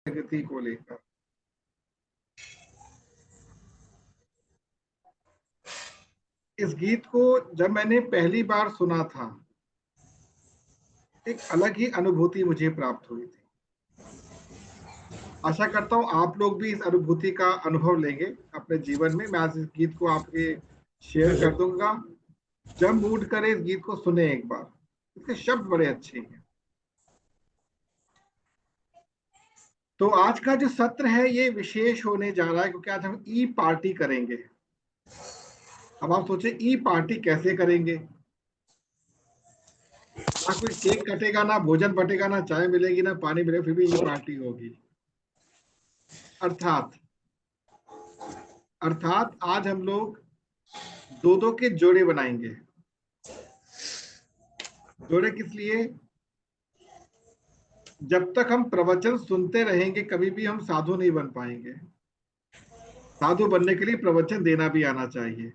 प्रगति को लेकर। इस गीत को जब मैंने पहली बार सुना था, एक अलग ही अनुभूति मुझे प्राप्त हुई थी। आशा करता हूं आप लोग भी इस अनुभूति का अनुभव लेंगे अपने जीवन में। मैं आज इस गीत को आपके शेयर कर दूंगा। जब मूड करे इस गीत को सुने एक बार, इसके शब्द बड़े अच्छे हैं। तो आज का जो सत्र है ये विशेष होने जा रहा है, क्योंकि आज हम ई पार्टी करेंगे। अब आप सोचे ई पार्टी कैसे करेंगे? ना कोई केक कटेगा, ना भोजन बटेगा, ना चाय मिलेगी, ना पानी मिलेगा, फिर भी ई पार्टी होगी। अर्थात आज हम लोग दो के जोड़े बनाएंगे। जोड़े किस लिए? जब तक हम प्रवचन सुनते रहेंगे कभी भी हम साधु नहीं बन पाएंगे। साधु बनने के लिए प्रवचन देना भी आना चाहिए।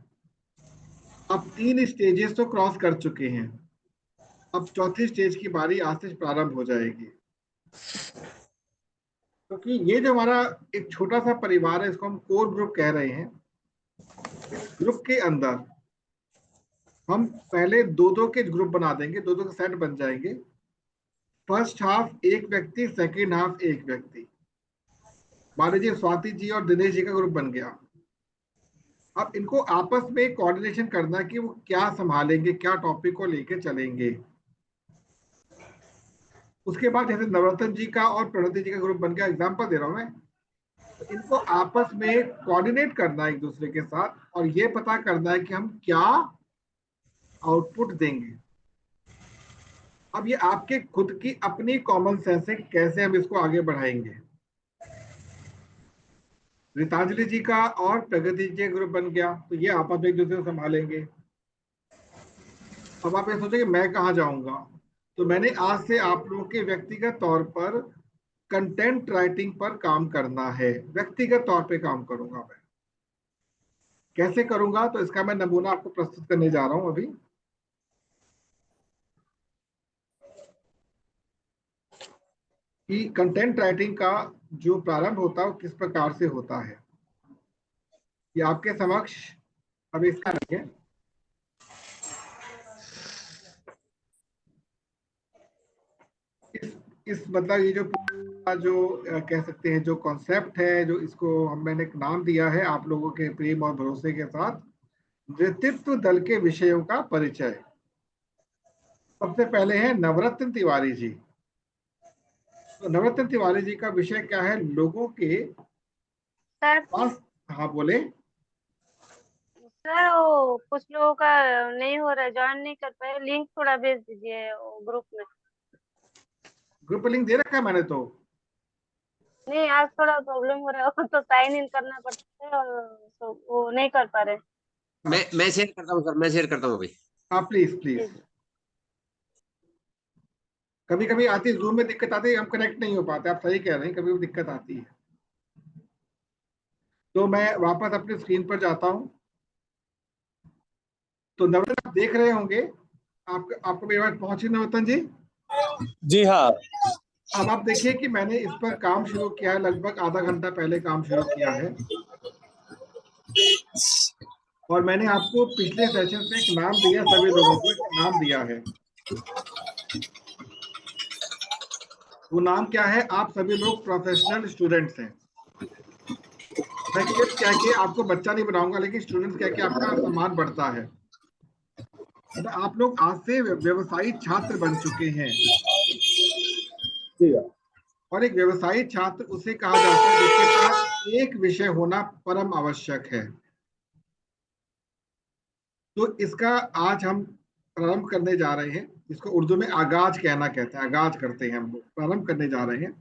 अब 3 स्टेजेस तो क्रॉस कर चुके हैं, अब चौथी स्टेज की बारी आज से प्रारंभ हो जाएगी। क्योंकि ये जो हमारा एक छोटा सा परिवार है, इसको हम कोर ग्रुप कह रहे हैं। इस ग्रुप के अंदर हम पहले दो के ग्रुप बना देंगे, दो के सेट बन जाएंगे। फर्स्ट हाफ एक व्यक्ति, सेकेंड हाफ एक व्यक्ति। मान लीजिए स्वाति जी और दिनेश जी का ग्रुप बन गया। अब इनको आपस में कोऑर्डिनेशन करना है कि वो क्या संभालेंगे, क्या टॉपिक को लेके चलेंगे। उसके बाद जैसे नवरत्न जी का और प्रणति जी का ग्रुप बन गया, एग्जांपल दे रहा हूं मैं, तो इनको आपस में कोऑर्डिनेट करना है एक दूसरे के साथ, और ये पता करना है कि हम क्या आउटपुट देंगे। अब ये आपके खुद की अपनी कॉमन सेंस है कि कैसे हम इसको आगे बढ़ाएंगे। रीतांजलि जी का और प्रगति जी का ग्रुप बन गया, तो ये आपस में एक दूसरे को संभालेंगे। अब आप ये सोचेंगे मैं कहाँ जाऊंगा, तो मैंने आज से आप लोगों के व्यक्तिगत तौर पर कंटेंट राइटिंग पर काम करना है। व्यक्तिगत तौर पे काम करूंगा मैं। कैसे करूंगा, तो इसका मैं नमूना आपको प्रस्तुत करने जा रहा हूं अभी। कि कंटेंट राइटिंग का जो प्रारंभ होता है वो किस प्रकार से होता है, ये आपके समक्ष अभी इसका नहीं है। इस मतलब ये जो कह सकते हैं जो कॉन्सेप्ट है, जो इसको मैंने एक नाम दिया है आप लोगों के प्रेम और भरोसे के साथ, नेतृत्व दल के विषयों का परिचय। सबसे पहले है नवरत्न तिवारी जी। तो नवरत्न तिवारी जी का विषय क्या है? लोगों के पास। हाँ बोले सर। वो कुछ लोगों का नहीं हो रहा है, ज्वाइन नहीं कर पाए। लिंक थोड़ा भेज दीजिए ग्रुप में। ग्रुप लिंक दे रखा है मैंने तो। नहीं, आज थोड़ा प्रॉब्लम हो रहा है तो साइन इन करना पड़ता है, और तो वो नहीं कर पा रहे। मैं शेयर करता हूँ सर, मैं शेयर करता हूँ अभी। हाँ प्लीज प्लीज। कभी कभी आती है, जूम में दिक्कत आती है, हम कनेक्ट नहीं हो पाते। आप सही कह रहे हैं, कभी भी दिक्कत आती है। तो मैं वापस अपनी स्क्रीन पर जाता हूं। तो नवरत्न आप देख रहे होंगे, आपको मेरी आवाज पहुंची नवरत्न जी? जी हाँ। अब आप देखिए कि मैंने इस पर काम शुरू किया है, लगभग आधा घंटा पहले काम शुरू किया है। और मैंने आपको पिछले सेशन से एक नाम दिया, सभी लोगों को एक नाम दिया है। वो नाम क्या है? आप सभी लोग प्रोफेशनल स्टूडेंट्स हैं। मैं किड्स कह के आपको बच्चा नहीं बनाऊंगा, लेकिन स्टूडेंट्स कह के आपका सम्मान बढ़ता है। तो आप लोग आज से व्यवसायी छात्र बन चुके हैं। और एक व्यवसायी छात्र उसे कहा जाता है जिसके पास एक विषय होना परम आवश्यक है। तो इसका आज हम प्रारंभ करने जा रहे हैं, इसको उर्दू में आगाज कहना कहते हैं। आगाज करते हैं हम लोग, प्रारंभ करने जा रहे हैं।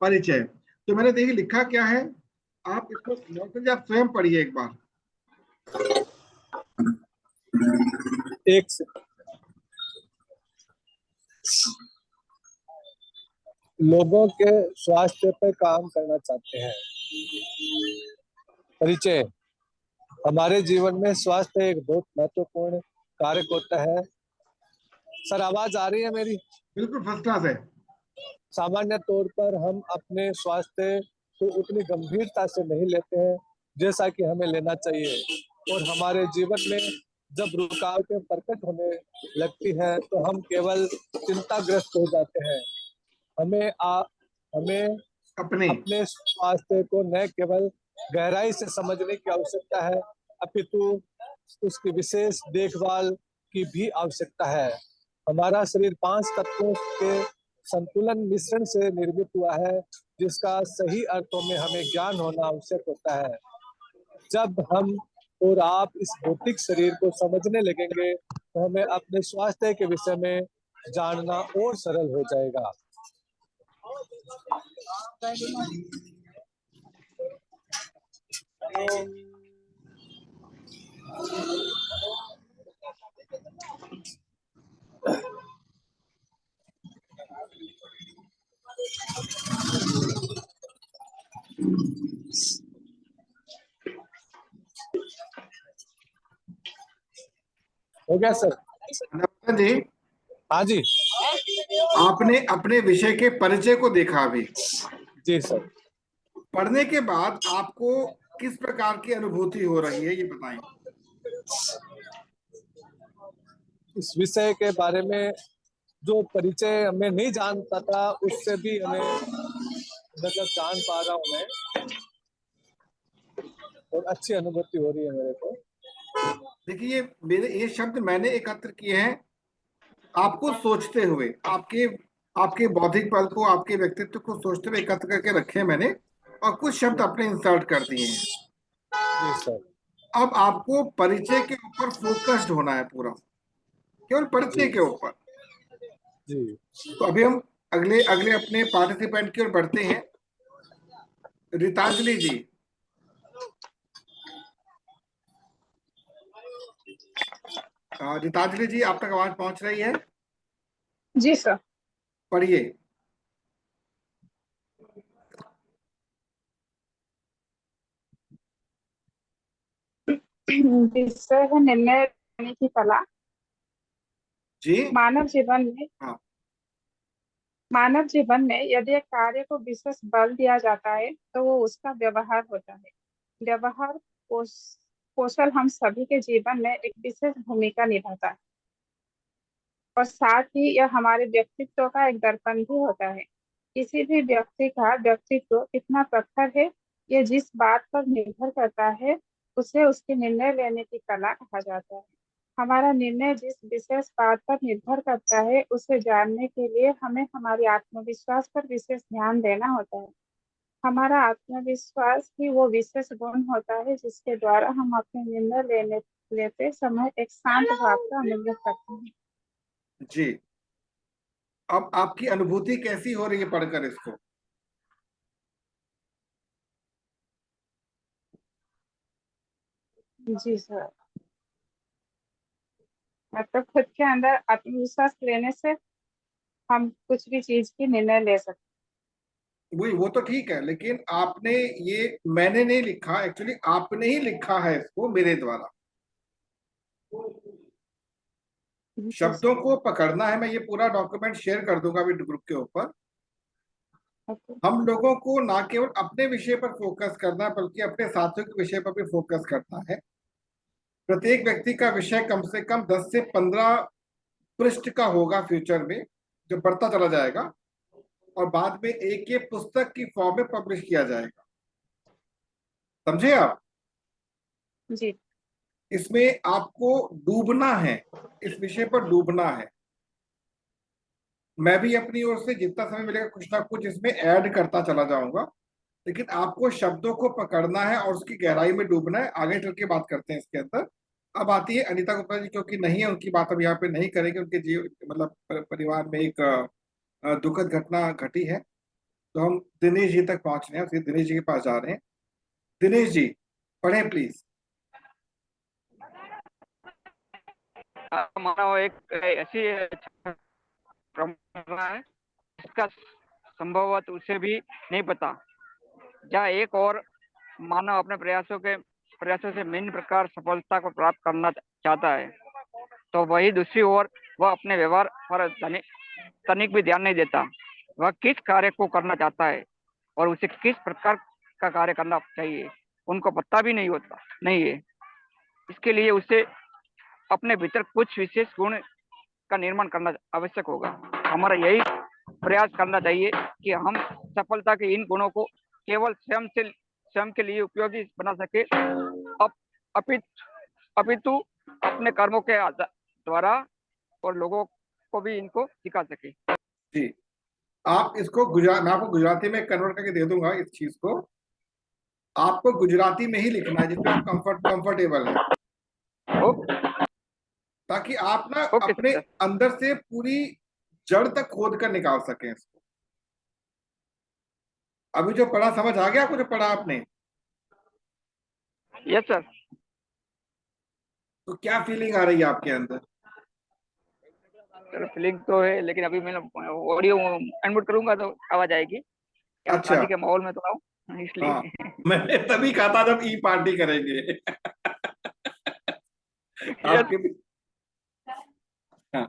परिचय। तो मैंने देखिए लिखा क्या है, आप इसको आप स्वयं पढ़िए एक बार। एक लोगों के स्वास्थ्य पर काम करना चाहते हैं। परिचय। हमारे जीवन में स्वास्थ्य एक बहुत महत्वपूर्ण कारक होता है। सर आवाज आ रही है मेरी? बिल्कुल फर्स्ट क्लास है। सामान्य तौर पर हम अपने स्वास्थ्य को उतनी गंभीरता से नहीं लेते हैं जैसा कि हमें लेना चाहिए, और हमारे जीवन में जब रुकावटें प्रकट होने लगती हैं तो हम केवल चिंताग्रस्त हो जाते हैं। हमें हमें अपने अपने स्वास्थ्य को न केवल गहराई से समझने की आवश्यकता है, अपितु उसकी विशेष देखभाल की भी आवश्यकता है। हमारा शरीर 5 तत्वों के संतुलन मिश्रण से निर्मित हुआ है, जिसका सही अर्थों में हमें ज्ञान होना आवश्यक होता है। जब हम और आप इस भौतिक शरीर को समझने लगेंगे तो हमें अपने स्वास्थ्य के विषय में जानना और सरल हो जाएगा। हो गया सर? नमस्ते जी, हाँ जी। आपने अपने विषय के परिचय को देखा अभी। जी सर। पढ़ने के बाद आपको किस प्रकार की अनुभूति हो रही है, ये बताएं। इस विषय के बारे में जो परिचय हमें नहीं जानता था, उससे भी हमें मतलब जान पा रहा हूँ मैं, और अच्छी अनुभूति हो रही है मेरे को। देखिए, मेरे ये शब्द मैंने एकत्र किए हैं आपको सोचते हुए, आपके बौद्धिक पल को, आपके व्यक्तित्व को सोचते हुए एकत्र करके रखे हैं मैंने, और कुछ शब्द अपने इंसर्ट कर दिए हैं। जी सर। अब आपको परिचय के ऊपर फोकस्ड होना है पूरा, केवल परिचय के ऊपर। जी। तो अभी हम अगले अगले अपने पार्टिसिपेंट की ओर बढ़ते हैं। रितांजलि जी, रितांजलि जी, आप तक आवाज पहुंच रही है? जी सर। पढ़िए। विषय है निर्णय लेने की कला। जी मानव जीवन में हाँ। मानव जीवन में यदि एक कार्य को विशेष बल दिया जाता है तो वो उसका व्यवहार होता है। व्यवहार कौशल हम सभी के जीवन में एक विशेष भूमिका निभाता है, और साथ ही यह हमारे व्यक्तित्व का एक दर्पण भी होता है। किसी भी व्यक्ति का व्यक्तित्व कितना प्रखर है, ये जिस बात पर निर्भर करता है उसे उसके निर्णय लेने की कला कहा जाता है। हमारा निर्णय जिस विशेष बात पर निर्भर करता है उसे जानने के लिए हमें हमारे आत्मविश्वास पर विशेष ध्यान देना होता है। हमारा आत्मविश्वास ही वो विशेष गुण होता है जिसके द्वारा हम अपने निर्णय लेते समय एक शांत भाव का अनुभव करते हैं। जी, अब आपकी अनुभूति कैसी हो रही है पढ़कर इसको? जी सर, मतलब खुद के अंदर आत्मविश्वास लेने से हम कुछ भी चीज की निर्णय ले सकते वही, वो तो ठीक है, लेकिन आपने ये, मैंने नहीं लिखा, एक्चुअली आपने ही लिखा है इसको मेरे द्वारा। हैं। शब्दों को पकड़ना है। मैं ये पूरा डॉक्यूमेंट शेयर कर दूंगा अभी ग्रुप के ऊपर। हम लोगों को ना केवल अपने विषय पर फोकस करना है बल्कि अपने साथियों के विषय पर भी फोकस करना है। प्रत्येक व्यक्ति का विषय कम से कम 10 से 15 पृष्ठ का होगा फ्यूचर में, जो बढ़ता चला जाएगा, और बाद में एक ये पुस्तक की फॉर्म में पब्लिश किया जाएगा। समझे आप? जी इसमें आपको डूबना है, इस विषय पर डूबना है। मैं भी अपनी ओर से जितना समय मिलेगा कुछ ना कुछ इसमें ऐड करता चला जाऊंगा, लेकिन आपको शब्दों को पकड़ना है और उसकी गहराई में डूबना है। आगे चल के बात करते हैं इसके अंदर। अब आती है अनीता गुप्ता जी, क्योंकि नहीं है उनकी बात अब यहाँ पे नहीं करेंगे। उनके जीव मतलब परिवार में एक दुखद घटना घटी है, तो हम दिनेश जी तक पहुंच रहे हैं, फिर दिनेश जी के पास जा रहे हैं। दिनेश जी, पढ़ें प्लीज। मानव एक ऐसी परंपरा है इसका संभवत उसे भी नहीं पता। जहाँ एक और मानव अपने प्रयासों से विभिन्न प्रकार सफलता को प्राप्त करना चाहता है, तो वही दूसरी ओर वह अपने व्यवहार पर तनिक भी ध्यान नहीं देता। वह किस कार्य को करना चाहता है और उसे किस प्रकार का कार्य करना चाहिए उनको पता भी नहीं है। इसके लिए उसे अपने भीतर कुछ विशेष गुण का निर्माण करना आवश्यक होगा। हमारा यही प्रयास करना चाहिए कि हम सफलता के इन गुणों को केवल स्वयं के लिए उपयोगी बना सके, अपितु अपने कर्मों के द्वारा और लोगों को भी इनको सिखा सके। जी, आप इसको मैं आपको गुजराती में कन्वर्ट करके दे दूंगा। इस चीज को आपको गुजराती में ही लिखना है जिसमें आप कंफर्टेबल है, ताकि आप ना अपने अंदर से पूरी जड़ तक खोद कर निकाल सकें इसको। अभी जो पढ़ा समझ आ गया आपको, जो पढ़ा आपने? Yes sir. तो क्या फीलिंग आ रही है आपके अंदर? सर फीलिंग तो है, लेकिन अभी मैं ऑडियो अनम्यूट करूंगा तो आवाज आएगी। अच्छा, शादी के माहौल में तो आऊं इसलिए। हाँ, मैंने तभी कहा था जब ई पार्टी करेंगे। आपके भी। हाँ,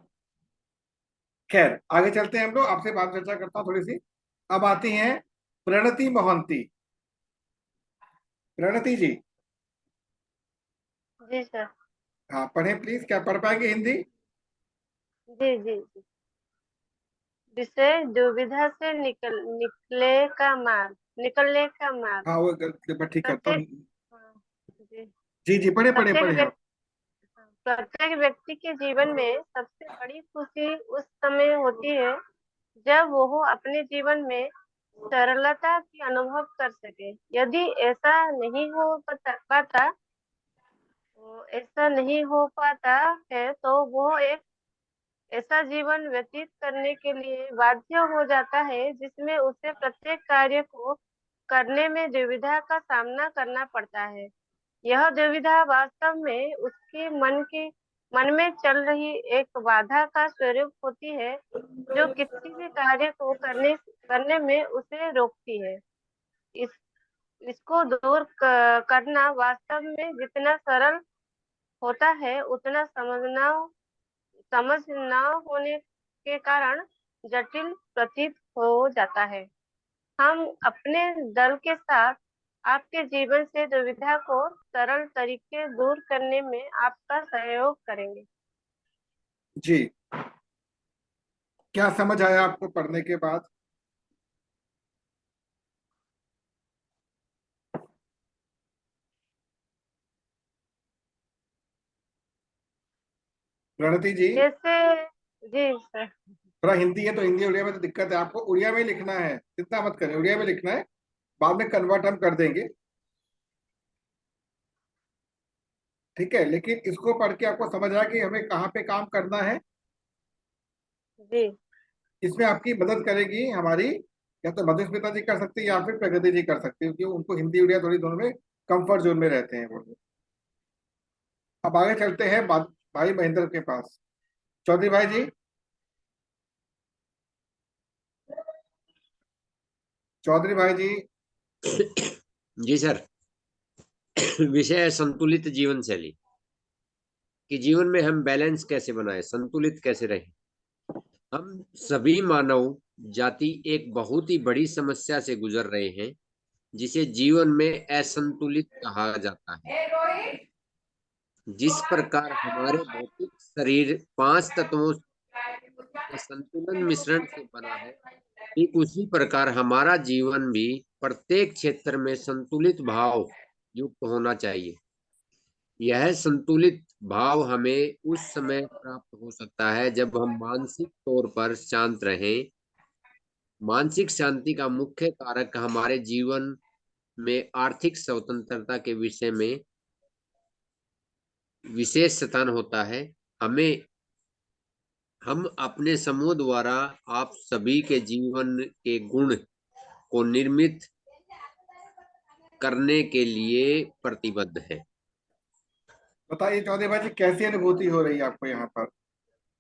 खैर आगे चलते हैं हम लोग। आपसे बात चर्चा करता हूँ थोड़ी सी। अब आती हैं प्रणति मोहंती। प्रणति जी। जी सर। हाँ, पढ़े प्लीज। क्या पढ़ पाएंगे हिंदी? जी जी जी। विषय दुविधा से निकलने का मार्ग। हाँ, वो ठीक करता हूँ। हाँ, जी। जी जी, पढ़े पढ़े प्रत्येक पढ़े आप। प्रत्येक व्यक्ति के जीवन में सबसे बड़ी खुशी उस समय होती है जब वो अपने जीवन में सरलता की अनुभव कर सके। यदि ऐसा नहीं हो पाता है तो वो एक ऐसा जीवन व्यतीत करने के लिए बाध्य हो जाता है जिसमें उसे प्रत्येक कार्य को करने में दुविधा का सामना करना पड़ता है। यह दुविधा वास्तव में उसके मन में चल रही एक बाधा का स्वरूप होती है जो किसी भी कार्य को करने में उसे रोकती है। इस इसको दूर करना वास्तव में जितना सरल होता है उतना समझ न होने के कारण जटिल प्रतीत हो जाता है। हम अपने दल के साथ आपके जीवन से दुविधा को सरल तरीके दूर करने में आपका सहयोग करेंगे। जी, क्या समझ आया आपको पढ़ने के बाद? प्रणति जी। जैसे जी सर। थोड़ा हिंदी है तो हिंदी, उड़िया में तो दिक्कत है। आपको उड़िया में लिखना है, चिंता मत करें, उड़िया में लिखना है। बाद में कन्वर्ट हम कर देंगे, ठीक है? लेकिन इसको पढ़ के आपको समझ आया कि हमें कहाँ पे काम करना है। जी इसमें आपकी मदद करेगी हमारी, या तो मधुष पिता जी कर सकते हैं या फिर प्रगति जी कर सकते हैं, क्योंकि उनको हिंदी उड़िया थोड़ी दोनों में कंफर्ट जोन में रहते हैं वो लोग। अब आगे चलते हैं भाई महेंद्र के पास। चौधरी भाई जी। चौधरी भाई जी। जी सर। विषय है संतुलित जीवन शैली। कि जीवन में हम बैलेंस कैसे बनाए, संतुलित कैसे रहे। हम सभी मानव जाति एक बहुत ही बड़ी समस्या से गुजर रहे हैं जिसे जीवन में असंतुलित कहा जाता है। जिस प्रकार हमारे भौतिक शरीर 5 तत्वों के संतुलन मिश्रण से बना है, ठीक उसी प्रकार हमारा जीवन भी प्रत्येक क्षेत्र में संतुलित भाव युक्त होना चाहिए। यह संतुलित भाव हमें उस समय प्राप्त हो सकता है जब हम मानसिक तौर पर शांत रहें। मानसिक शांति का मुख्य कारक हमारे जीवन में आर्थिक स्वतंत्रता के विषय में विशेष स्थान होता है। हम अपने समूह द्वारा आप सभी के जीवन के गुण को निर्मित करने के लिए प्रतिबद्ध है। बताइए चौधरी भाई जी, कैसी अनुभूति हो रही है आपको यहाँ पर?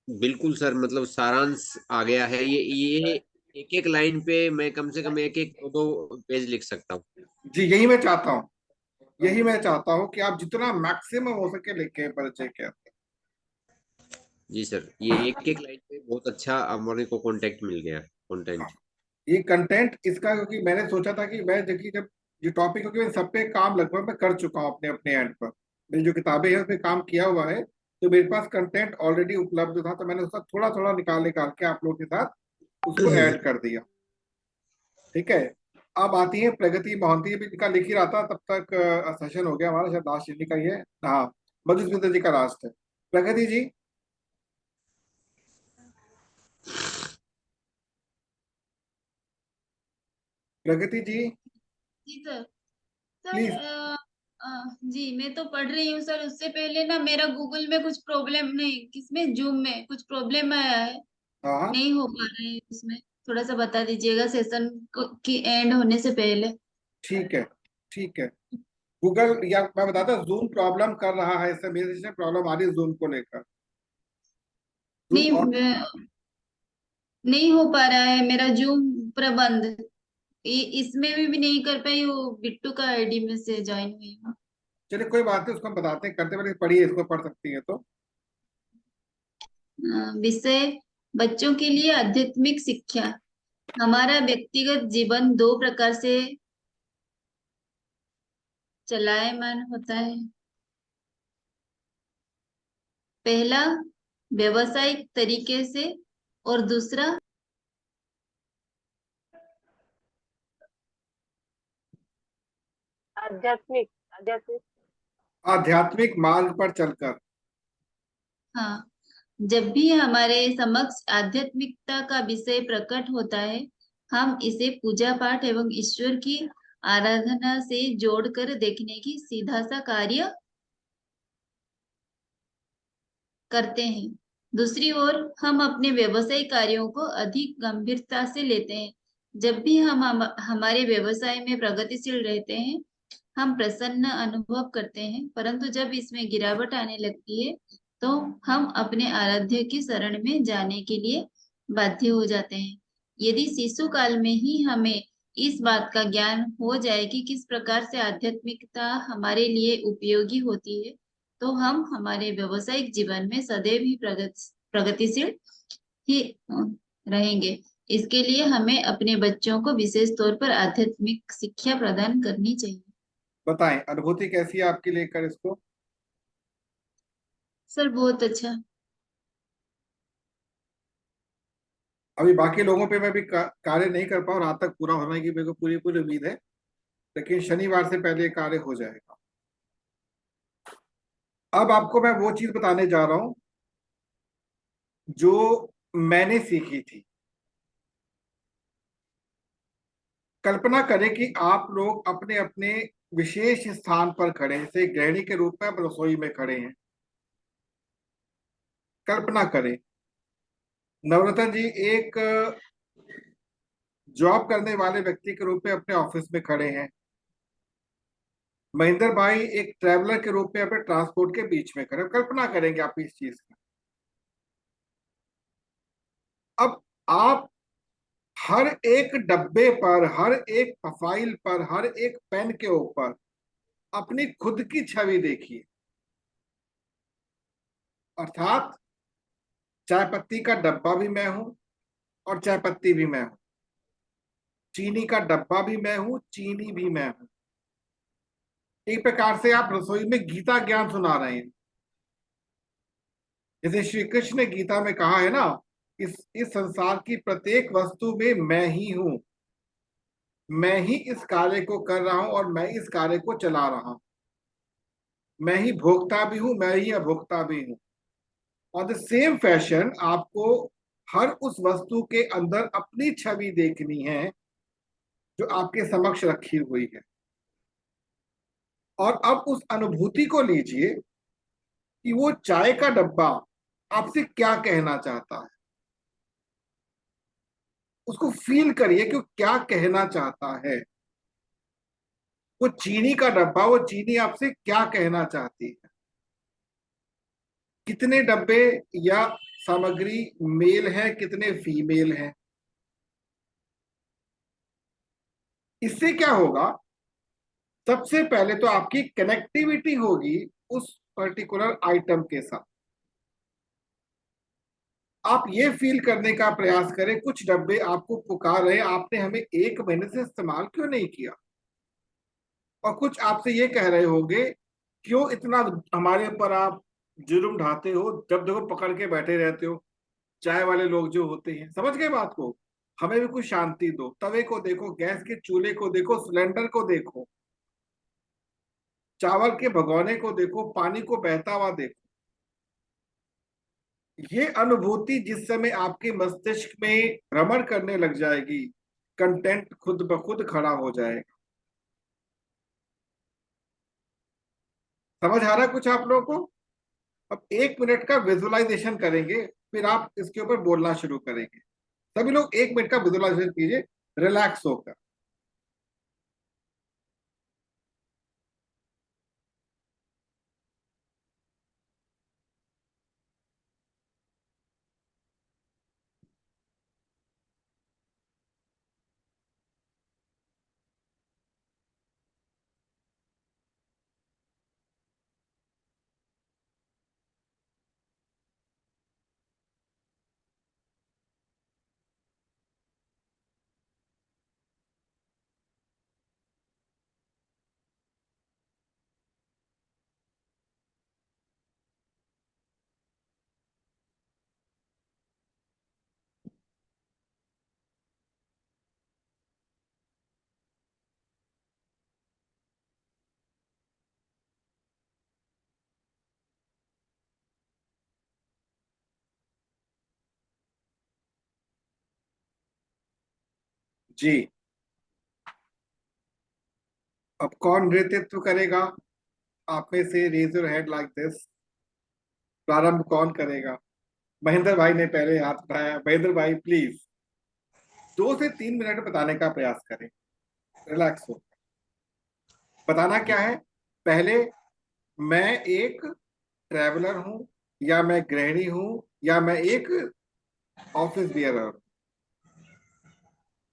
बिल्कुल सर, मतलब सारांश आ गया है। ये एक एक लाइन पे मैं कम से कम एक एक दो पेज लिख सकता हूँ। जी, यही मैं चाहता हूँ, यही मैं चाहता हूँ कि आप जितना मैक्सिमम हो सके लिखें परिचय के अंदर। जी सर, ये एक एक लाइन पे बहुत अच्छा हमारे को कांटेक्ट मिल गया, कंटेंट। ये कंटेंट इसका, क्योंकि मैंने सोचा था कि मैं जब ये टॉपिक, क्योंकि मैं सब पे काम लगभग मैं कर चुका हूँ अपने अपने एंड पर, मेरी जो किताबें हैं उस पे काम किया हुआ है, तो मेरे पास कंटेंट ऑलरेडी उपलब्ध था, तो मैंने उसका थोड़ा थोड़ा निकाल निकाल के आप लोगों के साथ उसको ऐड कर दिया। ठीक है, अब आती है प्रगति मोहंती, भी इनका लिख ही रहा था तब तक सेशन हो गया हमारा, शायद लास्ट जी का ही है, हाँ मधुसूदन जी का लास्ट है। प्रगति जी। प्रगति जी जी सर। Sir please. जी मैं तो पढ़ रही हूँ सर। उससे पहले ना मेरा गूगल में कुछ प्रॉब्लम, नहीं किसमें, जूम में कुछ प्रॉब्लम आया है, हाँ नहीं हो पा रहा है उसमें। थोड़ा सा बता दीजिएगा सेशन की एंड होने से पहले। ठीक है, ठीक है। गूगल, या मैं बताता, जूम प्रॉब्लम कर रहा है, इससे मेरे से प्रॉब्लम आ रही है जूम को लेकर। जूम नहीं और नहीं हो पा रहा है मेरा जूम प्रबंध। इसमें भी नहीं कर पाई, वो बिट्टू का आईडी में से ज्वाइन हुई हूँ। चलिए कोई बात नहीं, उसको हम बताते हैं, करते पहले पढ़िए, इसको पढ़ सकती है तो। विषय बच्चों के लिए आध्यात्मिक शिक्षा। हमारा व्यक्तिगत जीवन दो प्रकार से चलायमान होता है। पहला व्यवसायिक तरीके से और दूसरा आध्यात्मिक आध्यात्मिक आध्यात्मिक मार्ग पर चलकर। हाँ, जब भी हमारे समक्ष आध्यात्मिकता का विषय प्रकट होता है, हम इसे पूजा पाठ एवं ईश्वर की आराधना से जोड़कर देखने की सीधा सा कार्य करते हैं। दूसरी ओर हम अपने व्यवसायिक कार्यों को अधिक गंभीरता से लेते हैं। जब भी हम हमारे व्यवसाय में प्रगतिशील रहते हैं, हम प्रसन्न अनुभव करते हैं, परंतु जब इसमें गिरावट आने लगती है तो हम अपने आराध्य की शरण में जाने के लिए बाध्य हो जाते हैं। यदि शिशु काल में ही हमें इस बात का ज्ञान हो जाए कि किस प्रकार से आध्यात्मिकता हमारे लिए उपयोगी होती है, तो हम हमारे व्यवसायिक जीवन में सदैव ही प्रगतिशील ही रहेंगे। इसके लिए हमें अपने बच्चों को विशेष तौर पर आध्यात्मिक शिक्षा प्रदान करनी चाहिए। बताएं अनुभूति कैसी है आपकी लेकर इसको। सर बहुत अच्छा। अभी बाकी लोगों पे मैं भी कार्य नहीं कर पाऊँ, रात तक पूरा होने की मेरे को पूरी पूरी उम्मीद है, लेकिन शनिवार से पहले कार्य हो जाएगा। अब आपको मैं वो चीज बताने जा रहा हूं जो मैंने सीखी थी। कल्पना करें कि आप लोग अपने अपने विशेष स्थान पर खड़े हैं, जैसे गृहिणी के रूप में आप रसोई में खड़े हैं। कल्पना करें नवरत्न जी एक जॉब करने वाले व्यक्ति के रूप में अपने ऑफिस में खड़े हैं। महेंद्र भाई एक ट्रैवलर के रूप में अपने ट्रांसपोर्ट के बीच में खड़े। कल्पना करेंगे आप इस चीज की। अब आप हर एक डब्बे पर, हर एक फाइल पर, हर एक पेन के ऊपर अपनी खुद की छवि देखिए। अर्थात चाय पत्ती का डब्बा भी मैं हूं और चाय पत्ती भी मैं हूं, चीनी का डब्बा भी मैं हूं, चीनी भी मैं हूं। एक प्रकार से आप रसोई में गीता ज्ञान सुना रहे हैं। जैसे श्री कृष्ण ने गीता में कहा है ना, इस संसार की प्रत्येक वस्तु में मैं ही हूं, मैं ही इस कार्य को कर रहा हूं और मैं इस कार्य को चला रहा हूं। मैं ही भोक्ता भी हूं, मैं ही अभोक्ता भी हूं। और द सेम फैशन आपको हर उस वस्तु के अंदर अपनी छवि देखनी है जो आपके समक्ष रखी हुई है। और अब उस अनुभूति को लीजिए कि वो चाय का डब्बा आपसे क्या कहना चाहता है। उसको फील करिए कि वो क्या कहना चाहता है। वो चीनी का डब्बा, वो चीनी आपसे क्या कहना चाहती है। कितने डब्बे या सामग्री मेल है, कितने फीमेल हैं। इससे क्या होगा, सबसे पहले तो आपकी कनेक्टिविटी होगी उस पर्टिकुलर आइटम के साथ। आप ये फील करने का प्रयास करें, कुछ डब्बे आपको पुकार रहे, आपने हमें 1 महीने से इस्तेमाल क्यों नहीं किया। और कुछ आपसे ये कह रहे होंगे, क्यों इतना हमारे ऊपर आप जुर्म ढाते हो, जब देखो पकड़ के बैठे रहते हो। चाय वाले लोग जो होते हैं, समझ गए बात को, हमें भी कुछ शांति दो। तवे को देखो, गैस के चूल्हे को देखो, सिलेंडर को देखो, चावल के भगोने को देखो, पानी को बहता हुआ देखो। ये अनुभूति जिस समय आपके मस्तिष्क में भ्रमण करने लग जाएगी, कंटेंट खुद ब खुद खड़ा हो जाएगा। समझ आ रहा है कुछ आप लोगों को? अब 1 मिनट का विजुअलाइजेशन करेंगे, फिर आप इसके ऊपर बोलना शुरू करेंगे। सभी लोग 1 मिनट का विजुअलाइजेशन कीजिए, रिलैक्स होकर। जी, अब कौन नेतृत्व करेगा? आप में से raise your head like this. प्रारंभ कौन करेगा? महेंद्र भाई ने पहले हाथ उठाया। महेंद्र भाई प्लीज 2 से 3 मिनट बताने का प्रयास करें, रिलैक्स हो। बताना क्या है? पहले, मैं एक ट्रैवलर हूं, या मैं गृहिणी हूं, या मैं एक ऑफिस बियरर।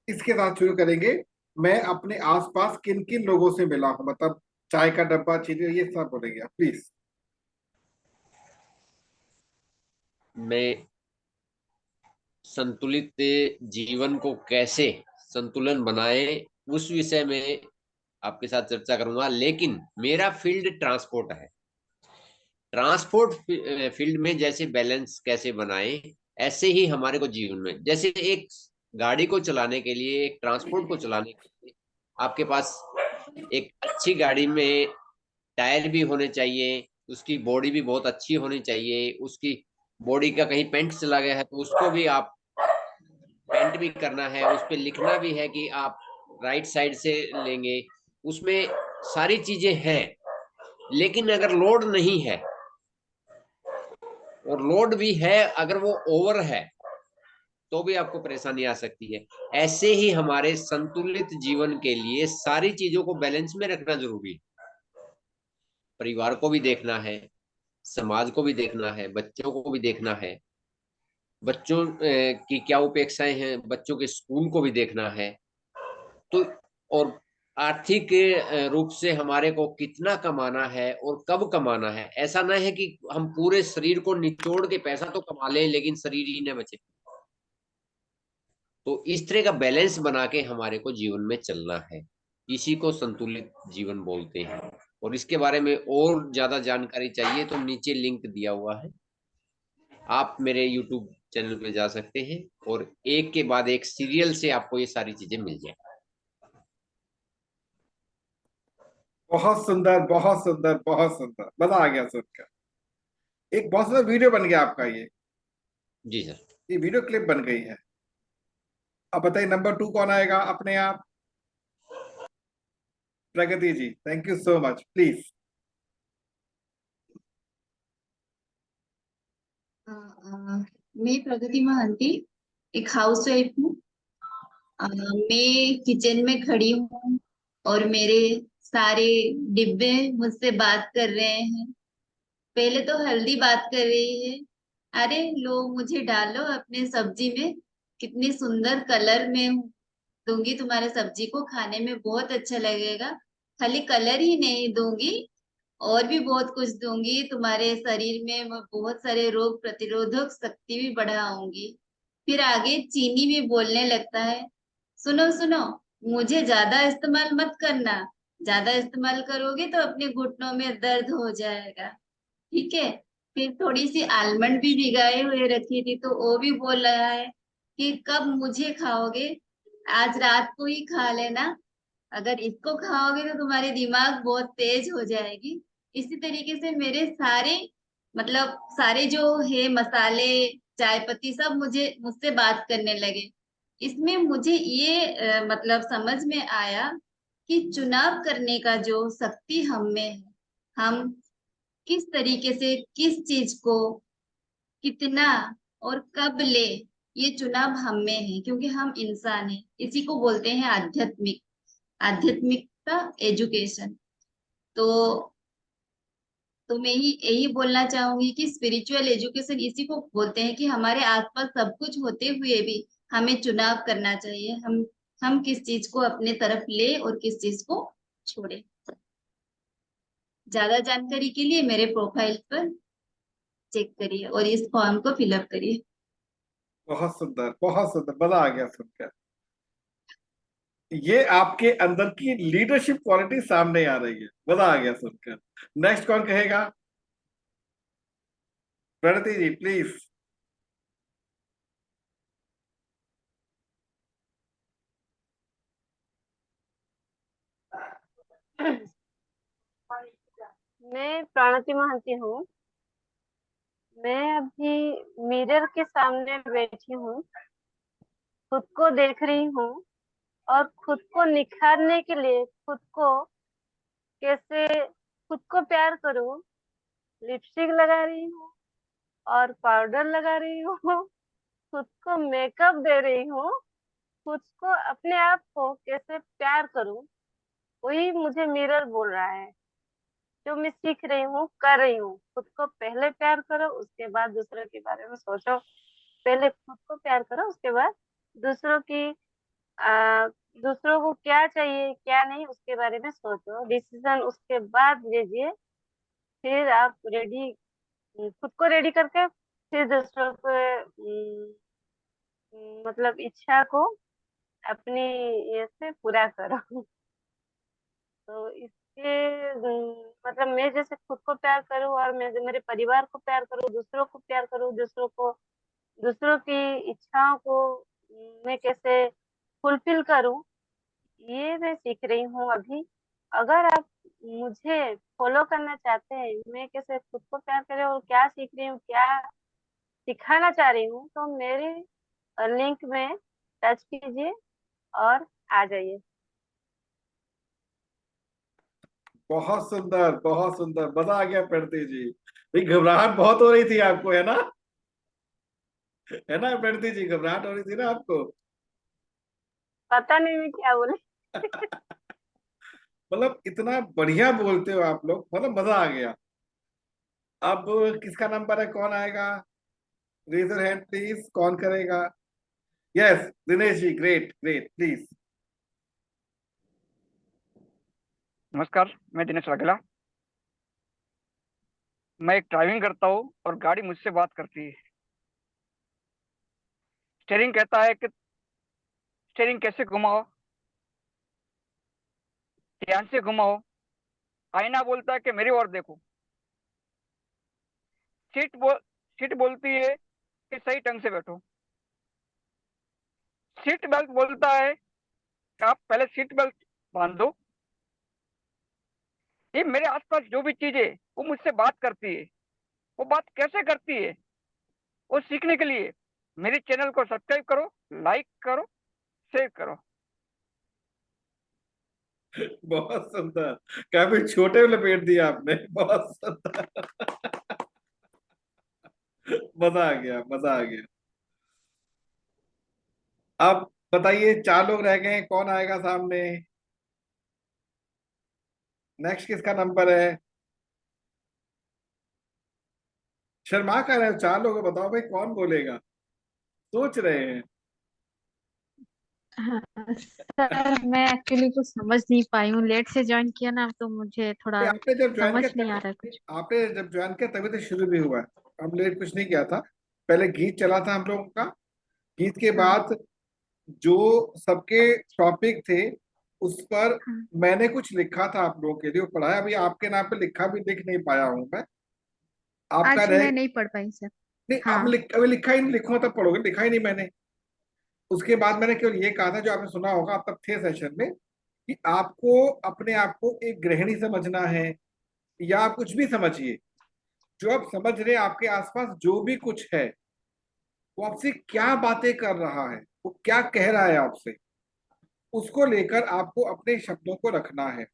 इसके साथ शुरू करेंगे। मैं अपने आसपास किन किन लोगों से मिला हूं, मतलब चाय का डब्बा, चीजें, ये सब बोलेंगे प्लीज। मैं संतुलित जीवन को कैसे संतुलन बनाए, उस विषय में आपके साथ चर्चा करूंगा। लेकिन मेरा फील्ड ट्रांसपोर्ट है। ट्रांसपोर्ट फील्ड में जैसे बैलेंस कैसे बनाए, ऐसे ही हमारे को जीवन में, जैसे एक गाड़ी को चलाने के लिए, एक ट्रांसपोर्ट को चलाने के लिए आपके पास एक अच्छी गाड़ी में टायर भी होने चाहिए, उसकी बॉडी भी बहुत अच्छी होनी चाहिए। उसकी बॉडी का कहीं पेंट चला गया है तो उसको भी आप पेंट भी करना है, उस पर लिखना भी है कि आप राइट साइड से लेंगे। उसमें सारी चीजें हैं। लेकिन अगर लोड नहीं है, और लोड भी है अगर वो ओवर है, तो भी आपको परेशानी आ सकती है। ऐसे ही हमारे संतुलित जीवन के लिए सारी चीजों को बैलेंस में रखना जरूरी है। परिवार को भी देखना है, समाज को भी देखना है, बच्चों को भी देखना है, बच्चों की क्या अपेक्षाएं हैं, बच्चों के स्कूल को भी देखना है। तो और आर्थिक रूप से हमारे को कितना कमाना है और कब कमाना है। ऐसा ना है कि हम पूरे शरीर को निचोड़ के पैसा तो कमा लें लेकिन शरीर ही न बचे। तो इस तरह का बैलेंस बना के हमारे को जीवन में चलना है। इसी को संतुलित जीवन बोलते हैं। और इसके बारे में और ज्यादा जानकारी चाहिए तो नीचे लिंक दिया हुआ है, आप मेरे YouTube चैनल पे जा सकते हैं और एक के बाद एक सीरियल से आपको ये सारी चीजें मिल जाए। बहुत सुंदर, बहुत सुंदर, बहुत सुंदर, मजा आ गया सुनकर। एक बहुत सुंदर वीडियो बन गया आपका ये। जी सर। ये वीडियो क्लिप बन गई है। अब बताइए नंबर 2 कौन आएगा अपने आप? Pragati ji, thank you so much, please. मैं प्रगति महांती एक हाउस वाइफ हूँ। मैं किचन में खड़ी हूँ और मेरे सारे डिब्बे मुझसे बात कर रहे हैं। पहले तो हल्दी बात कर रही है, अरे लो मुझे डालो अपने सब्जी में, कितनी सुंदर कलर में दूंगी तुम्हारे सब्जी को, खाने में बहुत अच्छा लगेगा। खाली कलर ही नहीं दूंगी, और भी बहुत कुछ दूंगी, तुम्हारे शरीर में मैं बहुत सारे रोग प्रतिरोधक शक्ति भी बढ़ाऊंगी। फिर आगे चीनी भी बोलने लगता है, सुनो सुनो, मुझे ज्यादा इस्तेमाल मत करना, ज्यादा इस्तेमाल करोगे तो अपने घुटनों में दर्द हो जाएगा, ठीक है। फिर थोड़ी सी आलमंड भी भिगाए हुए रखी थी, तो वो भी बोल रहा है कि कब मुझे खाओगे, आज रात को ही खा लेना, अगर इसको खाओगे तो तुम्हारी दिमाग बहुत तेज हो जाएगी। इसी तरीके से मेरे सारे, मतलब सारे जो है मसाले, चाय पत्ती, सब मुझसे बात करने लगे। इसमें मुझे ये मतलब समझ में आया कि चुनाव करने का जो शक्ति हम में है, हम किस तरीके से किस चीज को कितना और कब ले, ये चुनाव हम में है, क्योंकि हम इंसान हैं। इसी को बोलते हैं आध्यात्मिकता, एजुकेशन। तो मैं यही बोलना चाहूंगी कि स्पिरिचुअल एजुकेशन इसी को बोलते हैं कि हमारे आसपास सब कुछ होते हुए भी हमें चुनाव करना चाहिए, हम किस चीज को अपने तरफ ले और किस चीज को छोड़े। ज्यादा जानकारी के लिए मेरे प्रोफाइल पर चेक करिए और इस फॉर्म को फिलअप करिए। बहुत सुंदर, बहुत सुंदर, मजा आ गया सुनकर। ये आपके अंदर की लीडरशिप क्वालिटी सामने आ रही है, मजा आ गया सुनकर। नेक्स्ट कौन कहेगा? प्रणति जी प्लीज। मैं प्रणति महंती हूँ। मैं अभी मिरर के सामने बैठी हूँ, खुद को देख रही हूँ और खुद को निखारने के लिए खुद को प्यार करूँ, लिपस्टिक लगा रही हूँ और पाउडर लगा रही हूँ, खुद को मेकअप दे रही हूँ, खुद को, अपने आप को कैसे प्यार करूँ, वही मुझे मिरर बोल रहा है। जो मैं सीख रही हूँ, कर रही हूँ। खुद को पहले प्यार करो, उसके बाद दूसरों के बारे में सोचो। पहले खुद को प्यार करो, उसके बाद दूसरों की दूसरों को क्या चाहिए क्या नहीं उसके बारे में सोचो, डिसीजन उसके बाद लीजिए। फिर आप रेडी, खुद को रेडी करके फिर दूसरों को मतलब इच्छा को अपनी ये से पूरा करो। तो इसके मतलब मैं जैसे खुद को प्यार करूँ और मैं मेरे परिवार को प्यार करूँ, दूसरों को प्यार करूँ, दूसरों की इच्छाओं को मैं कैसे फुलफिल करूँ, ये मैं सीख रही हूँ अभी। अगर आप मुझे फॉलो करना चाहते हैं, मैं कैसे खुद को प्यार करें और क्या सीख रही हूँ, क्या सिखाना चाह रही हूँ, तो मेरे लिंक में टच कीजिए और आ जाइए। बहुत सुंदर, बहुत सुंदर, मजा आ गया प्रणति जी। भाई घबराहट बहुत हो रही थी आपको, है ना? है ना प्रणति जी, घबराहट हो रही थी ना आपको? पता नहीं मैं क्या बोले। मतलब इतना बढ़िया बोलते हो आप लोग, मतलब मजा आ गया। अब किसका नंबर है, कौन आएगा? रेज योर हैंड प्लीज, कौन करेगा? Yes, Dinesh ji, great great, please. नमस्कार, मैं दिनेश वाघेला। मैं एक ड्राइविंग करता हूँ और गाड़ी मुझसे बात करती है। स्टीयरिंग कहता है कि स्टीयरिंग कैसे घुमाओ, ध्यान से घुमाओ। आईना बोलता है कि मेरी ओर देखो। सीट बोलती है कि सही ढंग से बैठो। सीट बेल्ट बोलता है कि आप पहले सीट बेल्ट बांध दो। ये मेरे आसपास जो भी चीजें वो मुझसे बात करती है, वो बात कैसे करती है, वो सीखने के लिए मेरे चैनल को सब्सक्राइब करो, लाइक करो, शेयर करो। बहुत सुंदर, काफी छोटे में लपेट दिया आपने, बहुत सुंदर। मजा आ गया, मजा आ गया। अब बताइए, 4 लोग रह गए हैं, कौन आएगा सामने? नेक्स्ट किसका नंबर है? शर्मा कर रहे हो, 4 लोग हैं, बताओ भाई कौन बोलेगा? सोच रहे हैं। हाँ सर, मैं एक्चुअली कुछ समझ नहीं पाई हूँ, लेट से ज्वाइन किया ना, तो मुझे थोड़ा आपने जब ज्वाइन समझ किया नहीं आ रहा है तभी कुछ। आपने जब ज्वाइन किया तभी तो शुरू भी हुआ है। हम लेट कुछ नहीं किया था। पहले गीत चला था हम लोगों का। गीत के हाँ बाद जो सबके टॉपिक थे उस पर हाँ। मैंने कुछ लिखा था आप लोगों के लिए, वो पढ़ाया। अभी आपके नाम पे लिखा भी लिख नहीं पाया हूं मैं। आपका आज रह मैं नहीं पढ़ पाई सर। नहीं, अब हाँ अभी लिखा ही नहीं, लिखूंगा तब पढ़ोगे, लिखा ही नहीं मैंने। उसके बाद मैंने केवल ये कहा था, जो आपने सुना होगा, आप तब थे सेशन में, कि आपको अपने आप को एक गृहिणी समझना है, या आप कुछ भी समझिए, जो आप समझ रहे हैं आपके आसपास जो भी कुछ है, वो आपसे क्या बातें कर रहा है, वो क्या कह रहा है आपसे, उसको लेकर आपको अपने शब्दों को रखना है।